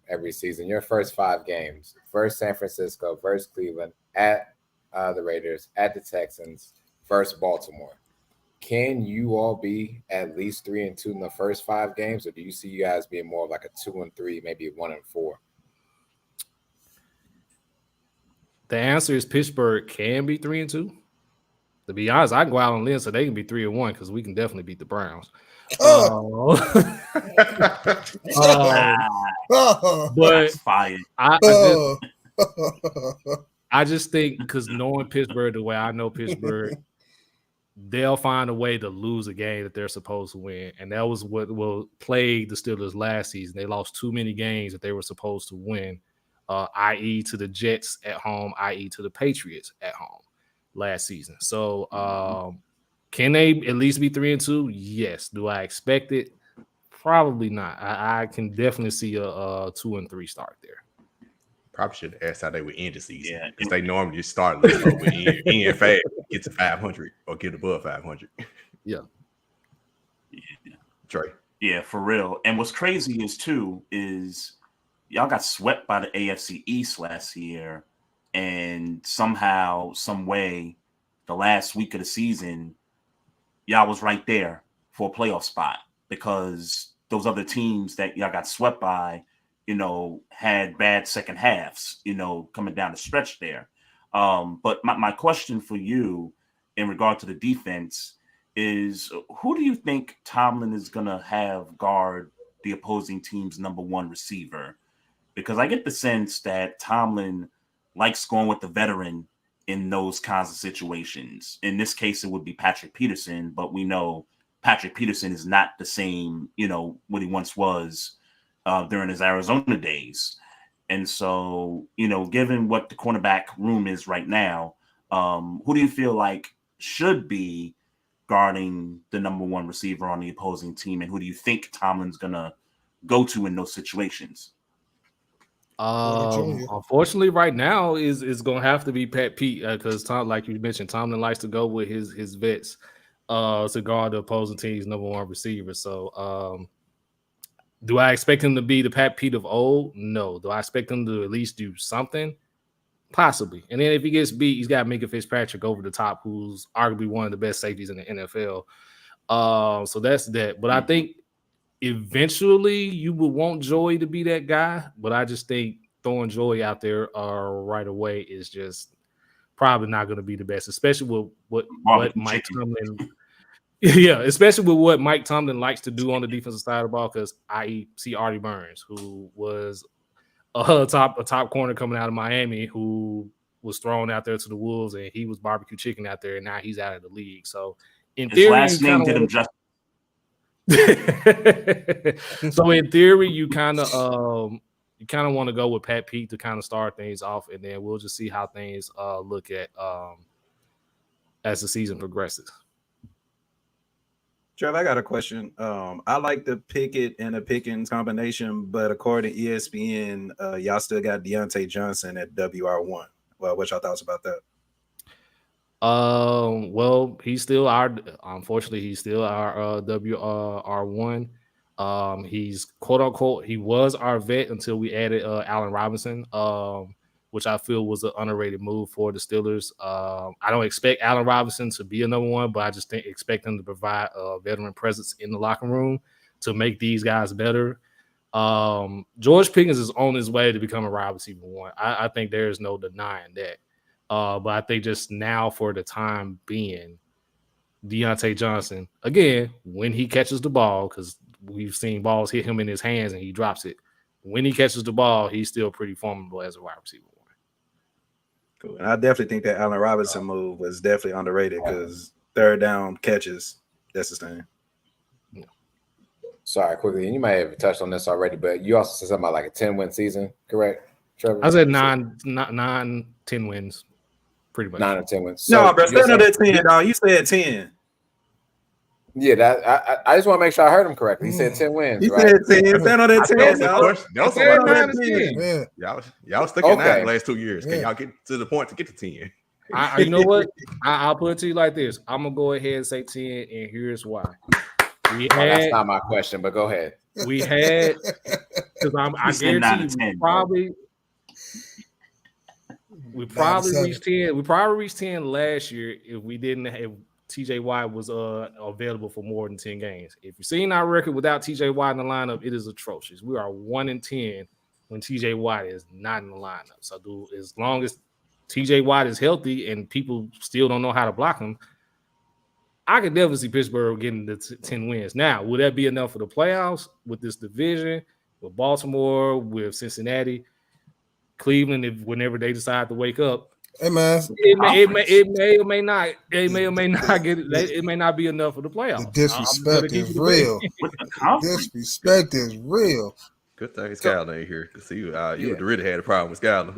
every season, your first 5 games, versus San Francisco, versus Cleveland, at the Raiders, at the Texans, versus Baltimore. Can you all be at least 3-2 in the first 5 games, or do you see you guys being more like a 2-3, maybe 1-4? The answer is Pittsburgh can be 3-2. To be honest, I can go out on limb so they can be 3-1 because we can definitely beat the Browns. But fire. I just think because knowing Pittsburgh the way I know Pittsburgh, they'll find a way to lose a game that they're supposed to win. And that was what will plague the Steelers last season. They lost too many games that they were supposed to win, i.e. to the Jets at home, i.e. to the Patriots at home last season. So can they at least be 3-2? Yes. Do I expect it? Probably not. I can definitely see a 2-3 start there. Probably should have asked how they would end the season because Yeah. they normally just start a little slow, but end fast, get to 500 or get above 500. Yeah. Trey. Yeah, for real. And what's crazy is y'all got swept by the AFC East last year, and somehow, some way, the last week of the season, y'all was right there for a playoff spot because those other teams that y'all got swept by, had bad second halves, coming down the stretch there. But my question for you in regard to the defense is, who do you think Tomlin is going to have guard the opposing team's number one receiver? Because I get the sense that Tomlin likes going with the veteran in those kinds of situations. In this case, it would be Patrick Peterson, but we know Patrick Peterson is not the same, what he once was during his Arizona days. And so, given what the cornerback room is right now, who do you feel like should be guarding the number one receiver on the opposing team? And who do you think Tomlin's going to go to in those situations? Unfortunately, right now is going to have to be Pat Pete because like you mentioned, Tomlin likes to go with his vets to guard the opposing team's number one receiver. So, do I expect him to be the Pat Pete of old? No. Do I expect him to at least do something? Possibly. And then if he gets beat, he's got Minka Fitzpatrick over the top, who's arguably one of the best safeties in the NFL. So that's that. But I think eventually you would want Joey to be that guy. But I just think throwing Joey out there right away is just probably not going to be the best, especially with what Mike Tomlin. Yeah, especially with what Mike Tomlin likes to do on the defensive side of the ball, because I see Artie Burns, who was a top corner coming out of Miami, who was thrown out there to the Wolves, and he was barbecue chicken out there, and now he's out of the league. So in his theory, last name did him justice. So in theory, you kind of want to go with Pat Pete to kind of start things off, and then we'll just see how things look at as the season progresses. Trev, I got a question. I like the Pickett and the Pickens combination, but according to ESPN, y'all still got Deontay Johnson at WR1. Well, what y'all thoughts about that? Well, he's still our WR1. He's quote unquote, he was our vet until we added Allen Robinson, which I feel was an underrated move for the Steelers. I don't expect Allen Robinson to be a number one, but I just expect him to provide a veteran presence in the locker room to make these guys better. George Pickens is on his way to become a wide receiver one. I think there is no denying that. But I think just now for the time being, Deontay Johnson, again, when he catches the ball, because we've seen balls hit him in his hands and he drops it. When he catches the ball, he's still pretty formidable as a wide receiver. Cool. And I definitely think that Allen Robinson move was definitely underrated because third down catches, that's his thing. Yeah. Sorry, quickly, and you might have touched on this already, but you also said something about like a 10-win season, correct, Trevor? I said 9-10 wins, pretty much. 9 or 10 wins. So no, bro, stand on that 10, dog. You said 10. Yeah, that I just want to make sure I heard him correctly. He said 10 wins. He right? said 10. Stand on that 10, dog. Y'all stuck in that the last 2 years. Can y'all get to the point to get to 10? You know what? I'll put it to you like this. I'm gonna go ahead and say 10, and here's why. That's not my question, but go ahead. We had because I guarantee we probably reached 10. We probably reached 10 last year if we didn't have TJ Watt was available for more than 10 games. If you've seen our record without TJ Watt in the lineup, it is atrocious. We are 1-10 when TJ Watt is not in the lineup. So, as long as TJ Watt is healthy and people still don't know how to block him, I could definitely see Pittsburgh getting the 10 wins. Now, will that be enough for the playoffs with this division, with Baltimore, with Cincinnati, Cleveland, whenever they decide to wake up? Hey man, it may or may not. It may or may not get it. It may not be enough for the playoffs. The disrespect is real. Disrespect is real. Good thing Skyler ain't here because you would really had a problem with Skyler.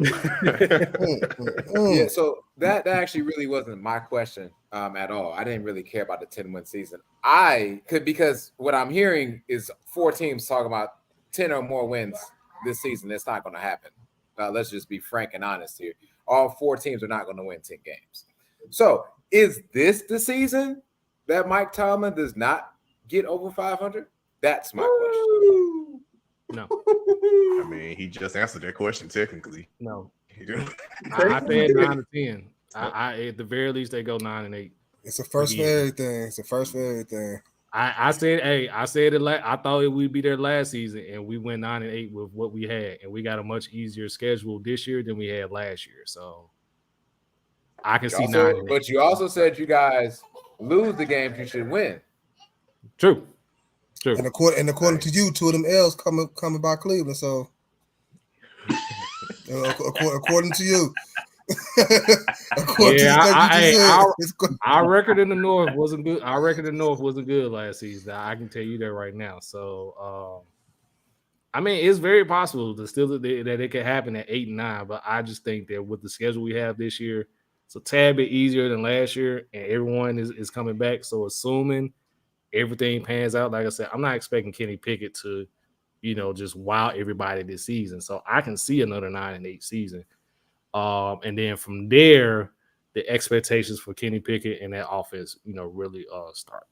Yeah, so that actually really wasn't my question. at all. I didn't really care about the 10-win season. I could, because what I'm hearing is 4 teams talking about 10 or more wins this season. That's not going to happen. Let's just be frank and honest here. All 4 teams are not going to win 10 games. So is this the season that Mike Tomlin does not get over 500? That's my question. No. I mean, he just answered that question technically. No. I said 9 to 10. I at the very least they go 9 and 8. It's the first for everything. It's the first for everything. I said it. I thought we'd be there last season, and we went 9 and 8 with what we had, and we got a much easier schedule this year than we had last year. So I can see 9. But you also said you guys lose the games you should win. True. And according to you, 2 of them L's coming by Cleveland. So according to you. Our record in the North wasn't good. Our record in the North wasn't good last season. I can tell you that right now. So, I mean, it's very possible that it could happen at 8 and 9. But I just think that with the schedule we have this year, it's a tad bit easier than last year, and everyone is coming back. So, assuming everything pans out, like I said, I'm not expecting Kenny Pickett to, just wow everybody this season. So I can see another 9 and 8 season. And then from there, the expectations for Kenny Pickett and that offense, really start.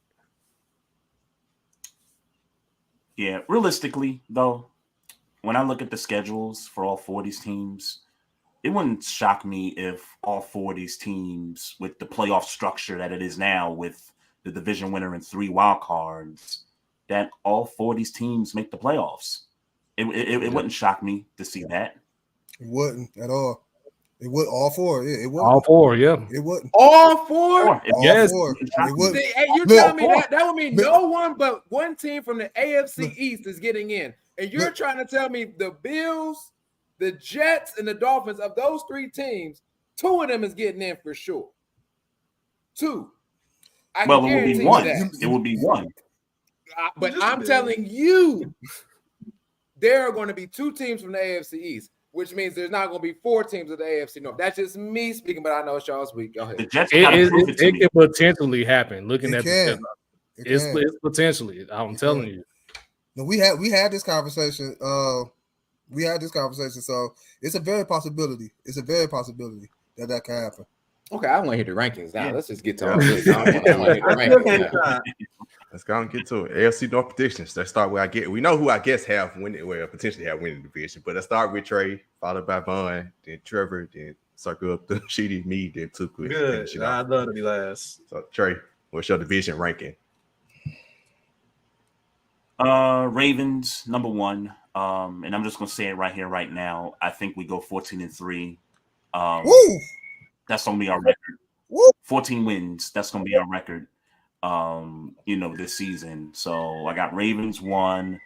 Yeah, realistically, though, when I look at the schedules for all 4 of these teams, it wouldn't shock me if all 4 of these teams, with the playoff structure that it is now, with the division winner and 3 wild cards, that all 4 of these teams make the playoffs. It wouldn't shock me to see that. It wouldn't at all. It would all 4. It would all 4, yeah. It wouldn't. All 4? Yes. 4. It would. Hey, you're telling me that would mean no one but one team from the AFC East is getting in. And you're trying to tell me the Bills, the Jets, and the Dolphins, of those 3 teams, 2 of them is getting in for sure. 2. It would be 1. It would be 1. But I'm telling you, there are going to be 2 teams from the AFC East, which means there's not going to be 4 teams of the AFC North. That's just me speaking, but I know it's y'all's week. Go ahead. The Jets it can potentially happen. Looking at it it's potentially. I'm telling you. No, we had this conversation. So it's a very possibility. It's a very possibility that can happen. Okay, I want to hear the rankings now. Let's just get to all this. I want to hear the rankings now. Let's go and get to it. AFC North predictions. Let's start where we know who I guess potentially have winning the division. But let's start with Trey, followed by Vaughn, then Trevor, then circle up the Sheedy, me, then Tuku. Good. I'd love to be last. So Trey, what's your division ranking? Ravens number 1. And I'm just gonna say it right here, right now. I think we go 14-3. Woo! That's gonna be our record. Woo! 14 wins. That's gonna be our record. This season. So I got Ravens 1,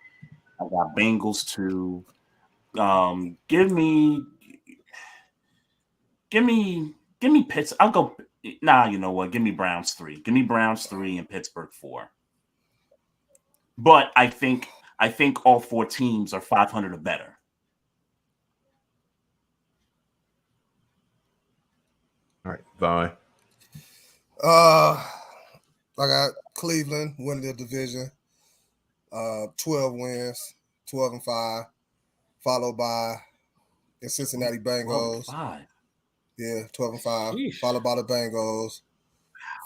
I got Bengals 2. Give me Pitts. I'll go. Nah, you know what? Give me Browns 3. Give me Browns 3 and Pittsburgh 4. But I think all 4 teams are 500 or better. All right, Vaughn. I got Cleveland winning the division, 12 wins, 12-5, followed by the Cincinnati Bengals. 12-5. Yeah, 12-5, followed by the Bengals,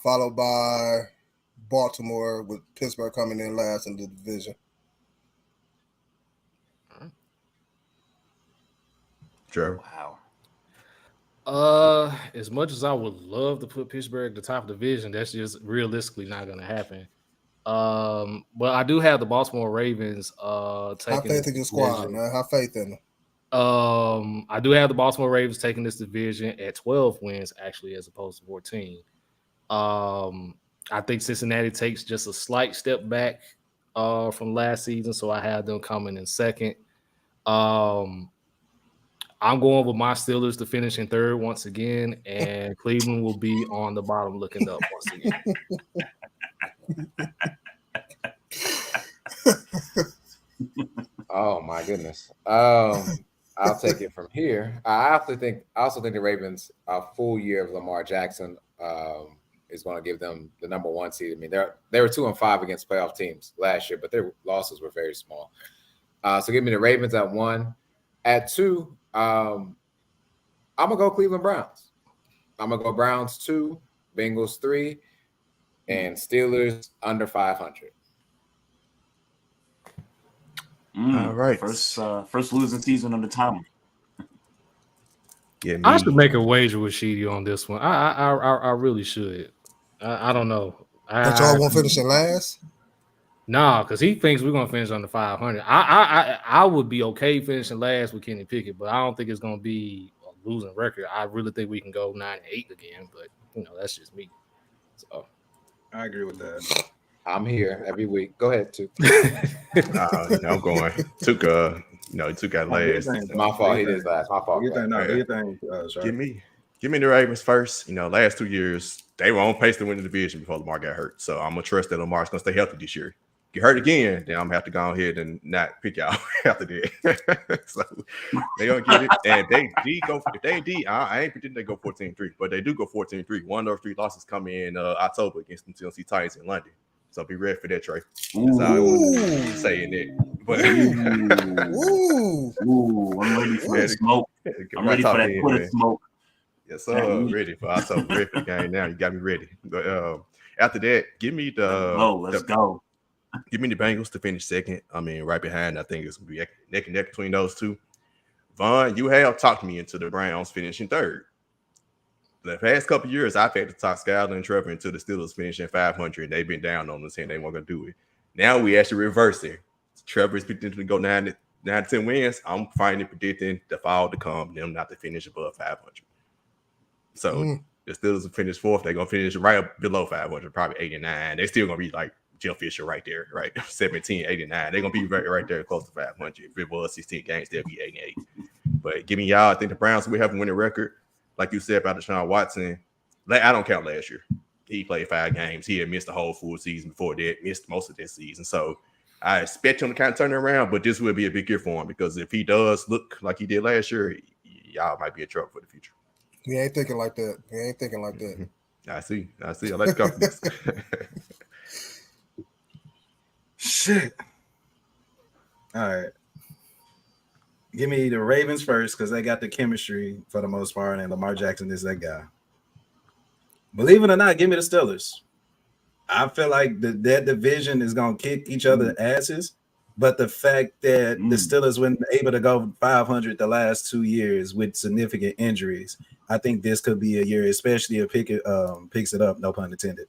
followed by Baltimore, with Pittsburgh coming in last in the division. Trevor. Wow. As much as I would love to put Pittsburgh at the top of the division, that's just realistically not going to happen. But I do have the Baltimore Ravens taking. Have faith in your squad, man. Have faith in them. I do have the Baltimore Ravens taking this division at 12 wins, actually, as opposed to 14. I think Cincinnati takes just a slight step back from last season, so I have them coming in second. I'm going with my Steelers to finish in third once again, and Cleveland will be on the bottom looking up once again. Oh my goodness. I'll take it from here. I also think the Ravens a full year of Lamar Jackson is going to give them the number 1 seed. I mean, they were 2-5 against playoff teams last year, but their losses were very small. So give me the Ravens at 1. At 2, I'm gonna go Cleveland Browns. I'm gonna go Browns 2, Bengals 3, and Steelers under 500. All right. First losing season of the time. Yeah, I should make a wager with Sheedy on this one. I really should. I don't know. But y'all won't finish in last? Nah, because he thinks we're gonna finish under 500. I would be okay finishing last with Kenny Pickett, but I don't think it's gonna be a losing record. I really think we can go 9-8 again, but that's just me. So I agree with that. I'm here every week. Go ahead, Tuke. I'm going. Tuke, Tuke got last. My fault. He did last. My fault. Give me the Ravens first. Last 2 years they were on pace to win the division before Lamar got hurt. So I'm gonna trust that Lamar's gonna stay healthy this year. Get hurt again, then I'm gonna have to go ahead and not pick y'all after that. So they're gonna get it. And I ain't predicting they go 14-3, but they do go 14-3. One of those 3 losses come in October against the Tennessee Titans in London. So be ready for that, Trey. That's all I want to say in that. But I'm ready for that smoke. I'm ready for that Twitter smoke. Yes, sir. I'm ready for October. Ready for the game now. You got me ready. But after that, give me let's go. Give me the Bengals to finish second. I mean, right behind. I think it's gonna be neck and neck between those two. Vaughn, you have talked me into the Browns finishing third. The past couple of years, I've had to talk Skyler and Trevor into the Steelers finishing 500. They've been down on us and they weren't gonna do it. Now we actually reverse it. Trevor's predicting to go 9 to 10 wins. I'm finally predicting the fall to come, them not to finish above 500. So the Steelers will finish fourth. They're gonna finish right below 500, probably 89. They're still gonna be like Jeff Fisher right there, right? 17, 89. They're gonna be right there close to 500. If it was 16 games, they'll be 88. But give me y'all. I think the Browns will have a winning record. Like you said about Deshaun Watson, I don't count last year. He played 5 games. He had missed the whole full season before that, missed most of that season. So I expect him to kind of turn it around, but this will be a big year for him because if he does look like he did last year, y'all might be in trouble for the future. He ain't thinking like that. I see. I like the confidence. Shit. All right. Give me the Ravens first because they got the chemistry for the most part, and Lamar Jackson is that guy. Believe it or not, give me the Steelers. I feel like that division is going to kick each other's asses, but the fact that the Steelers weren't able to go 500 the last 2 years with significant injuries, I think this could be a year, especially if Pickett picks it up, no pun intended.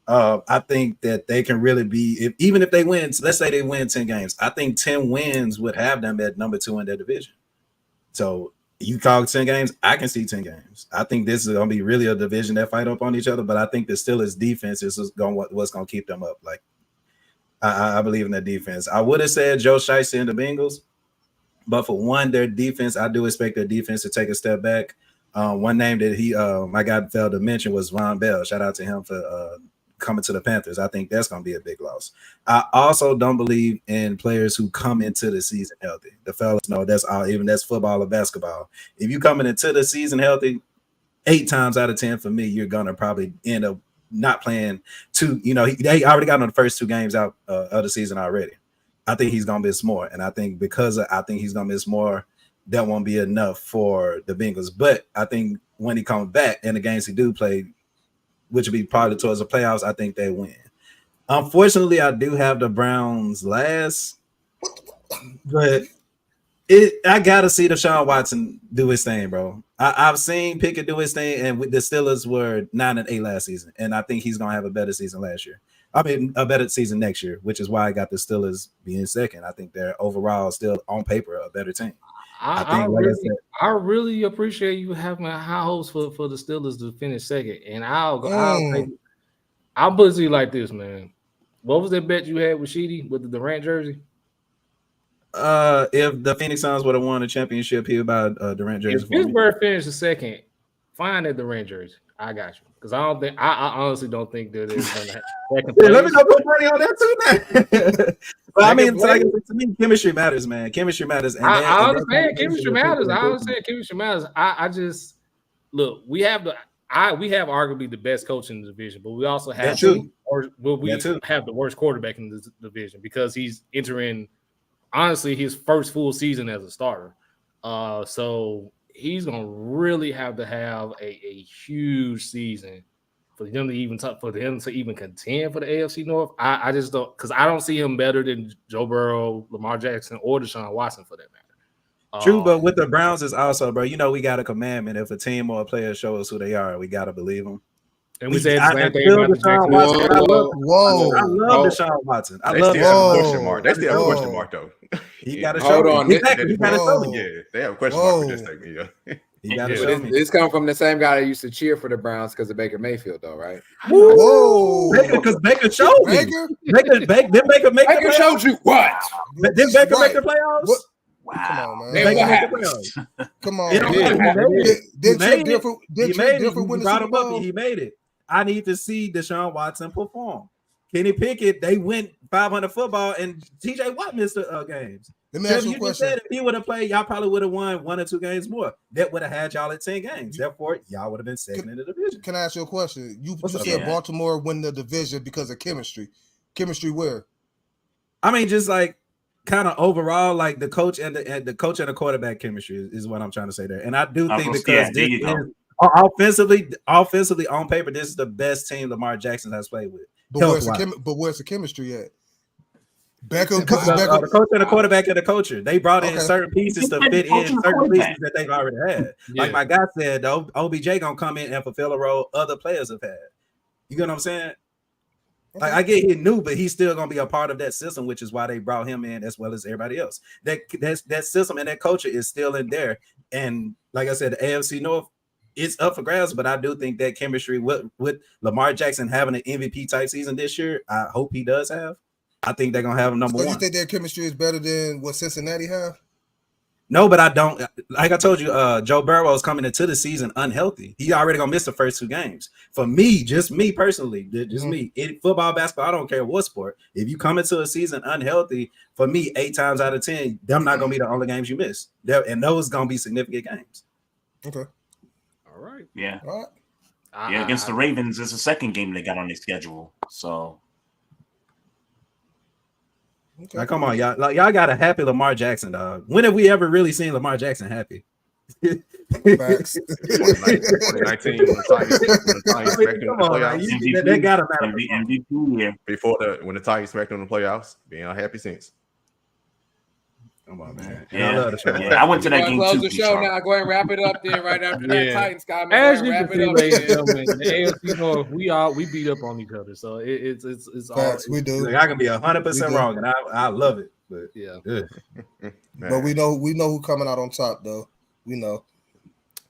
I think that they can really be, even if they win, let's say they win 10 games, I think 10 wins would have them at number 2 in their division. So you call 10 games, I can see 10 games. I think this is going to be really a division that fight up on each other, but I think the Steelers defense is what's going to keep them up. Like, I believe in their defense. I would have said Joe Shiesty and the Bengals, but for one, their defense, I do expect their defense to take a step back. One name that my guy failed to mention was Von Bell. Shout out to him for coming to the Panthers. I think that's going to be a big loss. I also don't believe in players who come into the season healthy. The fellas know that's all, even that's football or basketball. If you coming into the season healthy, 8 times out of 10 for me, you're going to probably end up not playing 2. They already got on the first 2 games out of the season already. I think he's going to miss more. And I think I think he's going to miss more, that won't be enough for the Bengals. But I think when he comes back and the games he do play, which will be probably towards the playoffs, I think they win. Unfortunately, I do have the Browns last, but I gotta see Deshaun Watson do his thing, bro. I've seen Pickett do his thing, and the Steelers were 9-8 last season, and I think he's gonna have a better season next year, which is why I got the Steelers being second. I think they're overall still on paper a better team. I really appreciate you having high hopes for the Steelers to finish second, and I'll put it to you like this, man. What was that bet you had with Sheedy with the Durant jersey? If the Phoenix Suns would have won the championship, he would buy a Durant jersey. If Pittsburgh finished the second, find that Durant jersey. I got you, because I honestly don't think that it's going to happen. Let me go put money on that too. But I mean, to me, chemistry matters, man. Chemistry matters. And I understand chemistry matters. I understand chemistry matters. I just look. We have we have arguably the best coach in the division, but we also have have the worst quarterback in the division because he's entering, honestly, his first full season as a starter. So he's gonna really have to have a huge season for them to even contend for the AFC North. I just don't, because I don't see him better than Joe Burrow, Lamar Jackson, or Deshaun Watson for that matter. True, but with the Browns is also, bro, we got a commandment. If a team or a player show us who they are, we got to believe them. And we said the same thing about Deshaun Watson. I love Deshaun Watson. They still have a question mark. They still have a question mark, though. He got to show me. Exactly. He got to show me. Yeah, they have a question mark for this thing. Yeah. He got to show me. It's coming from the same guy that used to cheer for the Browns because of Baker Mayfield, though, right? Whoa. Because Baker showed me. Baker showed you what? Did Baker make the playoffs? What? Wow. Come on, man. Come on. He made it. I need to see Deshaun Watson perform. Kenny Pickett, they went 500 football, and TJ Watt missed the games. Let me ask you a question. Said if he would have played, y'all probably would have won 1 or 2 games more. That would have had y'all at 10 games. Therefore, y'all would have been second in the division. Can I ask you a question? You said Baltimore win the division because of chemistry. Chemistry where? I mean, just like kind of overall, like the coach and the quarterback chemistry is what I'm trying to say there. And I do think because this is offensively on paper, this is the best team Lamar Jackson has played with. But where's the chemistry at? The coach and the quarterback and the coacher. They brought in certain pieces to fit in certain pieces that they've already had. Yeah. Like my guy said, though, OBJ gonna come in and fulfill a role other players have had. You get what I'm saying? Like I get he new, but he's still gonna be a part of that system, which is why they brought him in as well as everybody else. That system and that culture is still in there. And like I said, the AFC North, it's up for grabs, but I do think that chemistry with Lamar Jackson having an MVP type season this year, I hope he does have. I think they're gonna have him number one. You think their chemistry is better than what Cincinnati have? No, but I don't. Like I told you, Joe Burrow is coming into the season unhealthy. He already gonna miss the first 2 games. For me, just me personally, me. In football, basketball, I don't care what sport. If you come into a season unhealthy, for me, 8 times out of 10, them not gonna be the only games you miss. And those gonna be significant games. Okay. All right. Yeah. All right. Yeah. Against the Ravens, it's the second game they got on their schedule. So. Okay. Like, come on, y'all! Like, y'all got a happy Lamar Jackson, dog. When have we ever really seen Lamar Jackson happy? 2019, they got him out of MVP year when the Titans smacked on the playoffs. Being unhappy since. Come on, man. Yeah. I love the show. Yeah, I went to that game close too. The show now. Go ahead and wrap it up then. Right after that Titans guy. As you can see, ladies and gentlemen, the AFC North, we beat up on each other. So it's all we do. Like, I can be 100% wrong, and I love it. But yeah. But we know who coming out on top though. We know.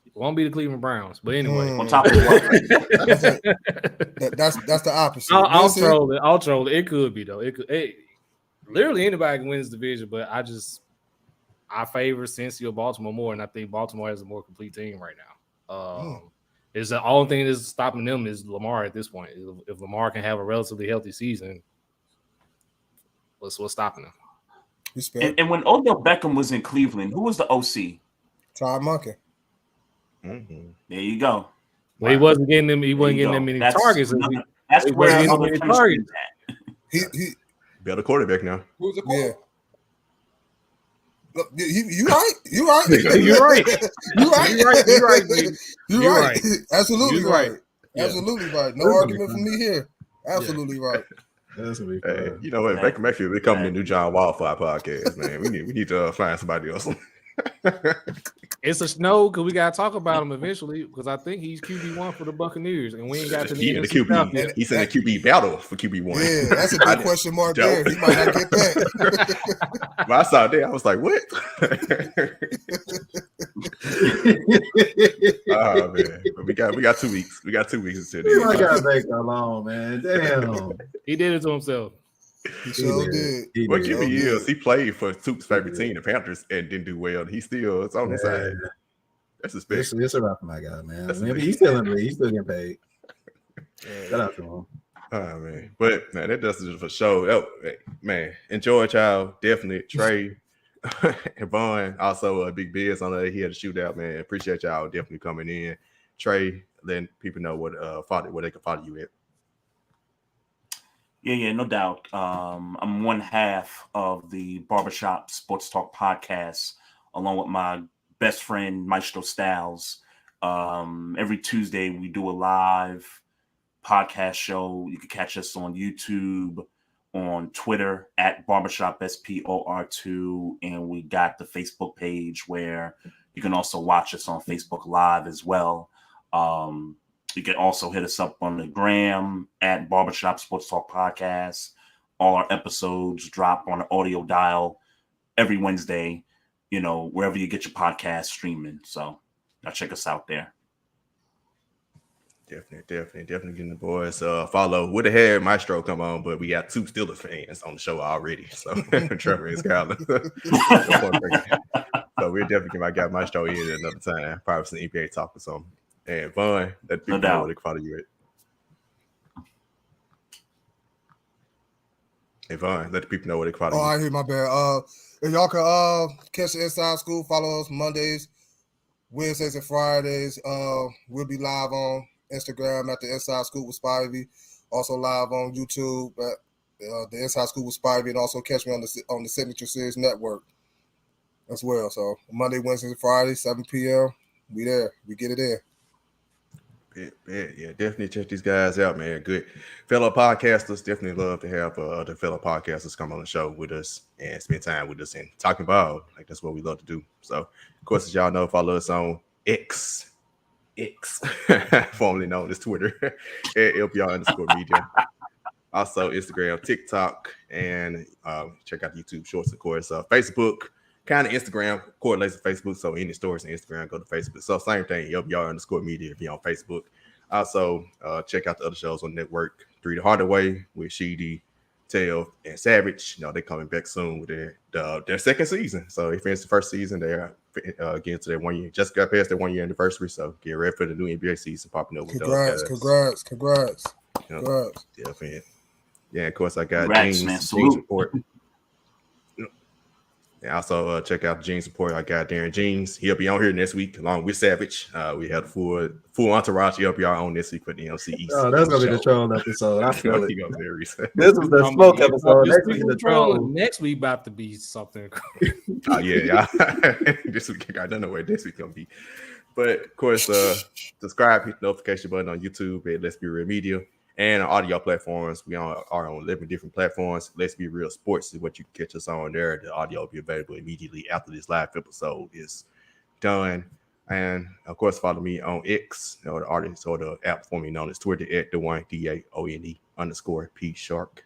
It won't be the Cleveland Browns, but anyway. On top of what? That's the opposite. I'll troll it. It could be though. Literally anybody can win this division, but I favor Cincy or Baltimore more, and I think Baltimore has a more complete team right now. Is the only thing that's stopping them is Lamar at this point. If Lamar can have a relatively healthy season, what's stopping him? And when Odell Beckham was in Cleveland, who was the OC? Todd Monken. Mm-hmm. There you go. Well, he wasn't getting them. He wasn't getting them many targets. That's where he wasn't getting targets at. He better quarterback now. Who's the quarterback? Look, you right. You're right. You're right. Absolutely right. Absolutely right. No argument from me here. Absolutely right. That's what you know what? Baker Mayfield becoming the new John Wall for our podcast, man. We need to find somebody else. It's a snow because we gotta talk about him eventually because I think he's QB1 for the Buccaneers and we ain't got to the QB. He's in the QB battle for QB1. Yeah, that's a big question mark there. He might not get that. When I saw that, I was like, "What?" Oh man, but we got 2 weeks. We got 2 weeks until then. I gotta make that long, man. Damn, he did it to himself. He sure did. What QB is? He played for Toop's favorite team, the Panthers, and didn't do well. He still it's on the side. That's a special. It's a rough for my guy, man. He's still in the league. He's still getting paid. Shout out to him. Oh man, but man, that does it for sure. Oh, man, enjoy y'all. Definitely Trey and Vaughn. Also, Big Biz on there. He had a shootout, man. Appreciate y'all definitely coming in. Trey, letting people know where they can follow you at. Yeah, no doubt. I'm one half of the Barbershop Sports Talk podcast, along with my best friend Maestro Styles. Every Tuesday we do a live podcast show. You can catch us on YouTube, on Twitter at Barbershop SPOR2, and we got the Facebook page where you can also watch us on Facebook Live as well. You can also hit us up on the gram at Barbershop Sports Talk Podcast. All our episodes drop on the audio dial every Wednesday, wherever you get your podcast streaming. So now check us out there. Definitely getting the boys follow. Would have had Maestro come on, but we got 2 Steelers fans on the show already. So Trevor and Skyler. So we're definitely going to get Maestro in another time. Probably some NBA talk or something. And Vaughn, let people know where they can follow you at. Hey Vaughn, let the people know where they can follow you. I hear my bad. If y'all can catch the Inside School, follow us Mondays, Wednesdays, and Fridays. We'll be live on Instagram at the Inside School with Spivey. Also live on YouTube at the Inside School with Spivey, and also catch me on the Signature Series Network as well. So Monday, Wednesdays, and Fridays, 7 p.m. We there. We get it in. Yeah, definitely check these guys out, man. Good fellow podcasters. Definitely love to have other fellow podcasters come on the show with us and spend time with us and talking about. Like, that's what we love to do. So, of course, as y'all know, follow us on X, formerly known as Twitter, at LBR_media. Also, Instagram, TikTok, and check out YouTube Shorts, of course. Facebook. Kind of Instagram correlates to Facebook, so any stories on Instagram go to Facebook. So same thing, LBR_media if you're on Facebook. Also, check out the other shows on the network. 3 the Harder Way with Sheedy, Tail, and Savage. They're coming back soon with their second season. So they finished the first season. They're getting to their 1 year. Just got past their 1 year anniversary. So get ready for the new NBA season popping up with Congrats. Definitely. Yeah, of course I got Jeans Report. And also check out Jeans Report. I got Darren Jeans. He'll be on here next week along with Savage. We have full entourage LBR on this week for the MC East. Oh, that's gonna be the troll episode. I feel it. This was the smoke episode. Next week the troll. Next week about to be something. Oh yeah. This week I don't know where this week's gonna be. But of course, subscribe, hit the notification button on YouTube at Let's Be Real Media. And on audio platforms, we are on 11 different platforms. Let's Be Real Sports is what you can catch us on there. The audio will be available immediately after this live episode is done. And of course, follow me on X, the artist or the app formerly known as Twitter at DaWayne_P Shark.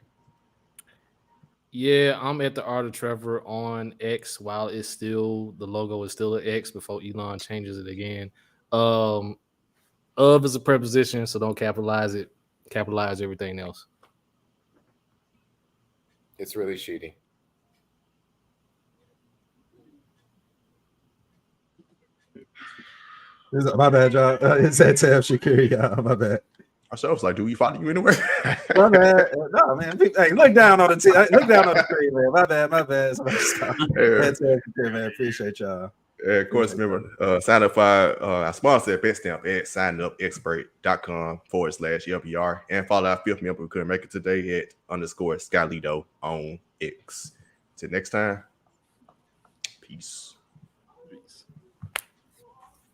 Yeah, I'm at the Art of Trevor on X while it's still the logo is still an X before Elon changes it again. Of is a preposition, so don't capitalize it. Capitalize everything else. It's really shitty. My bad, y'all. It's that Tab Shakiri, y'all. My bad. So I was like, do we follow you anywhere? My bad. No, man. Hey, look down on the look down on the screen, man. My bad. That's man. Appreciate y'all. Of course, remember, sign up for our sponsor at BetStamp at signupexpert.com/LBR and follow our fifth member who couldn't make it today at _Skylido on X. Till next time, peace.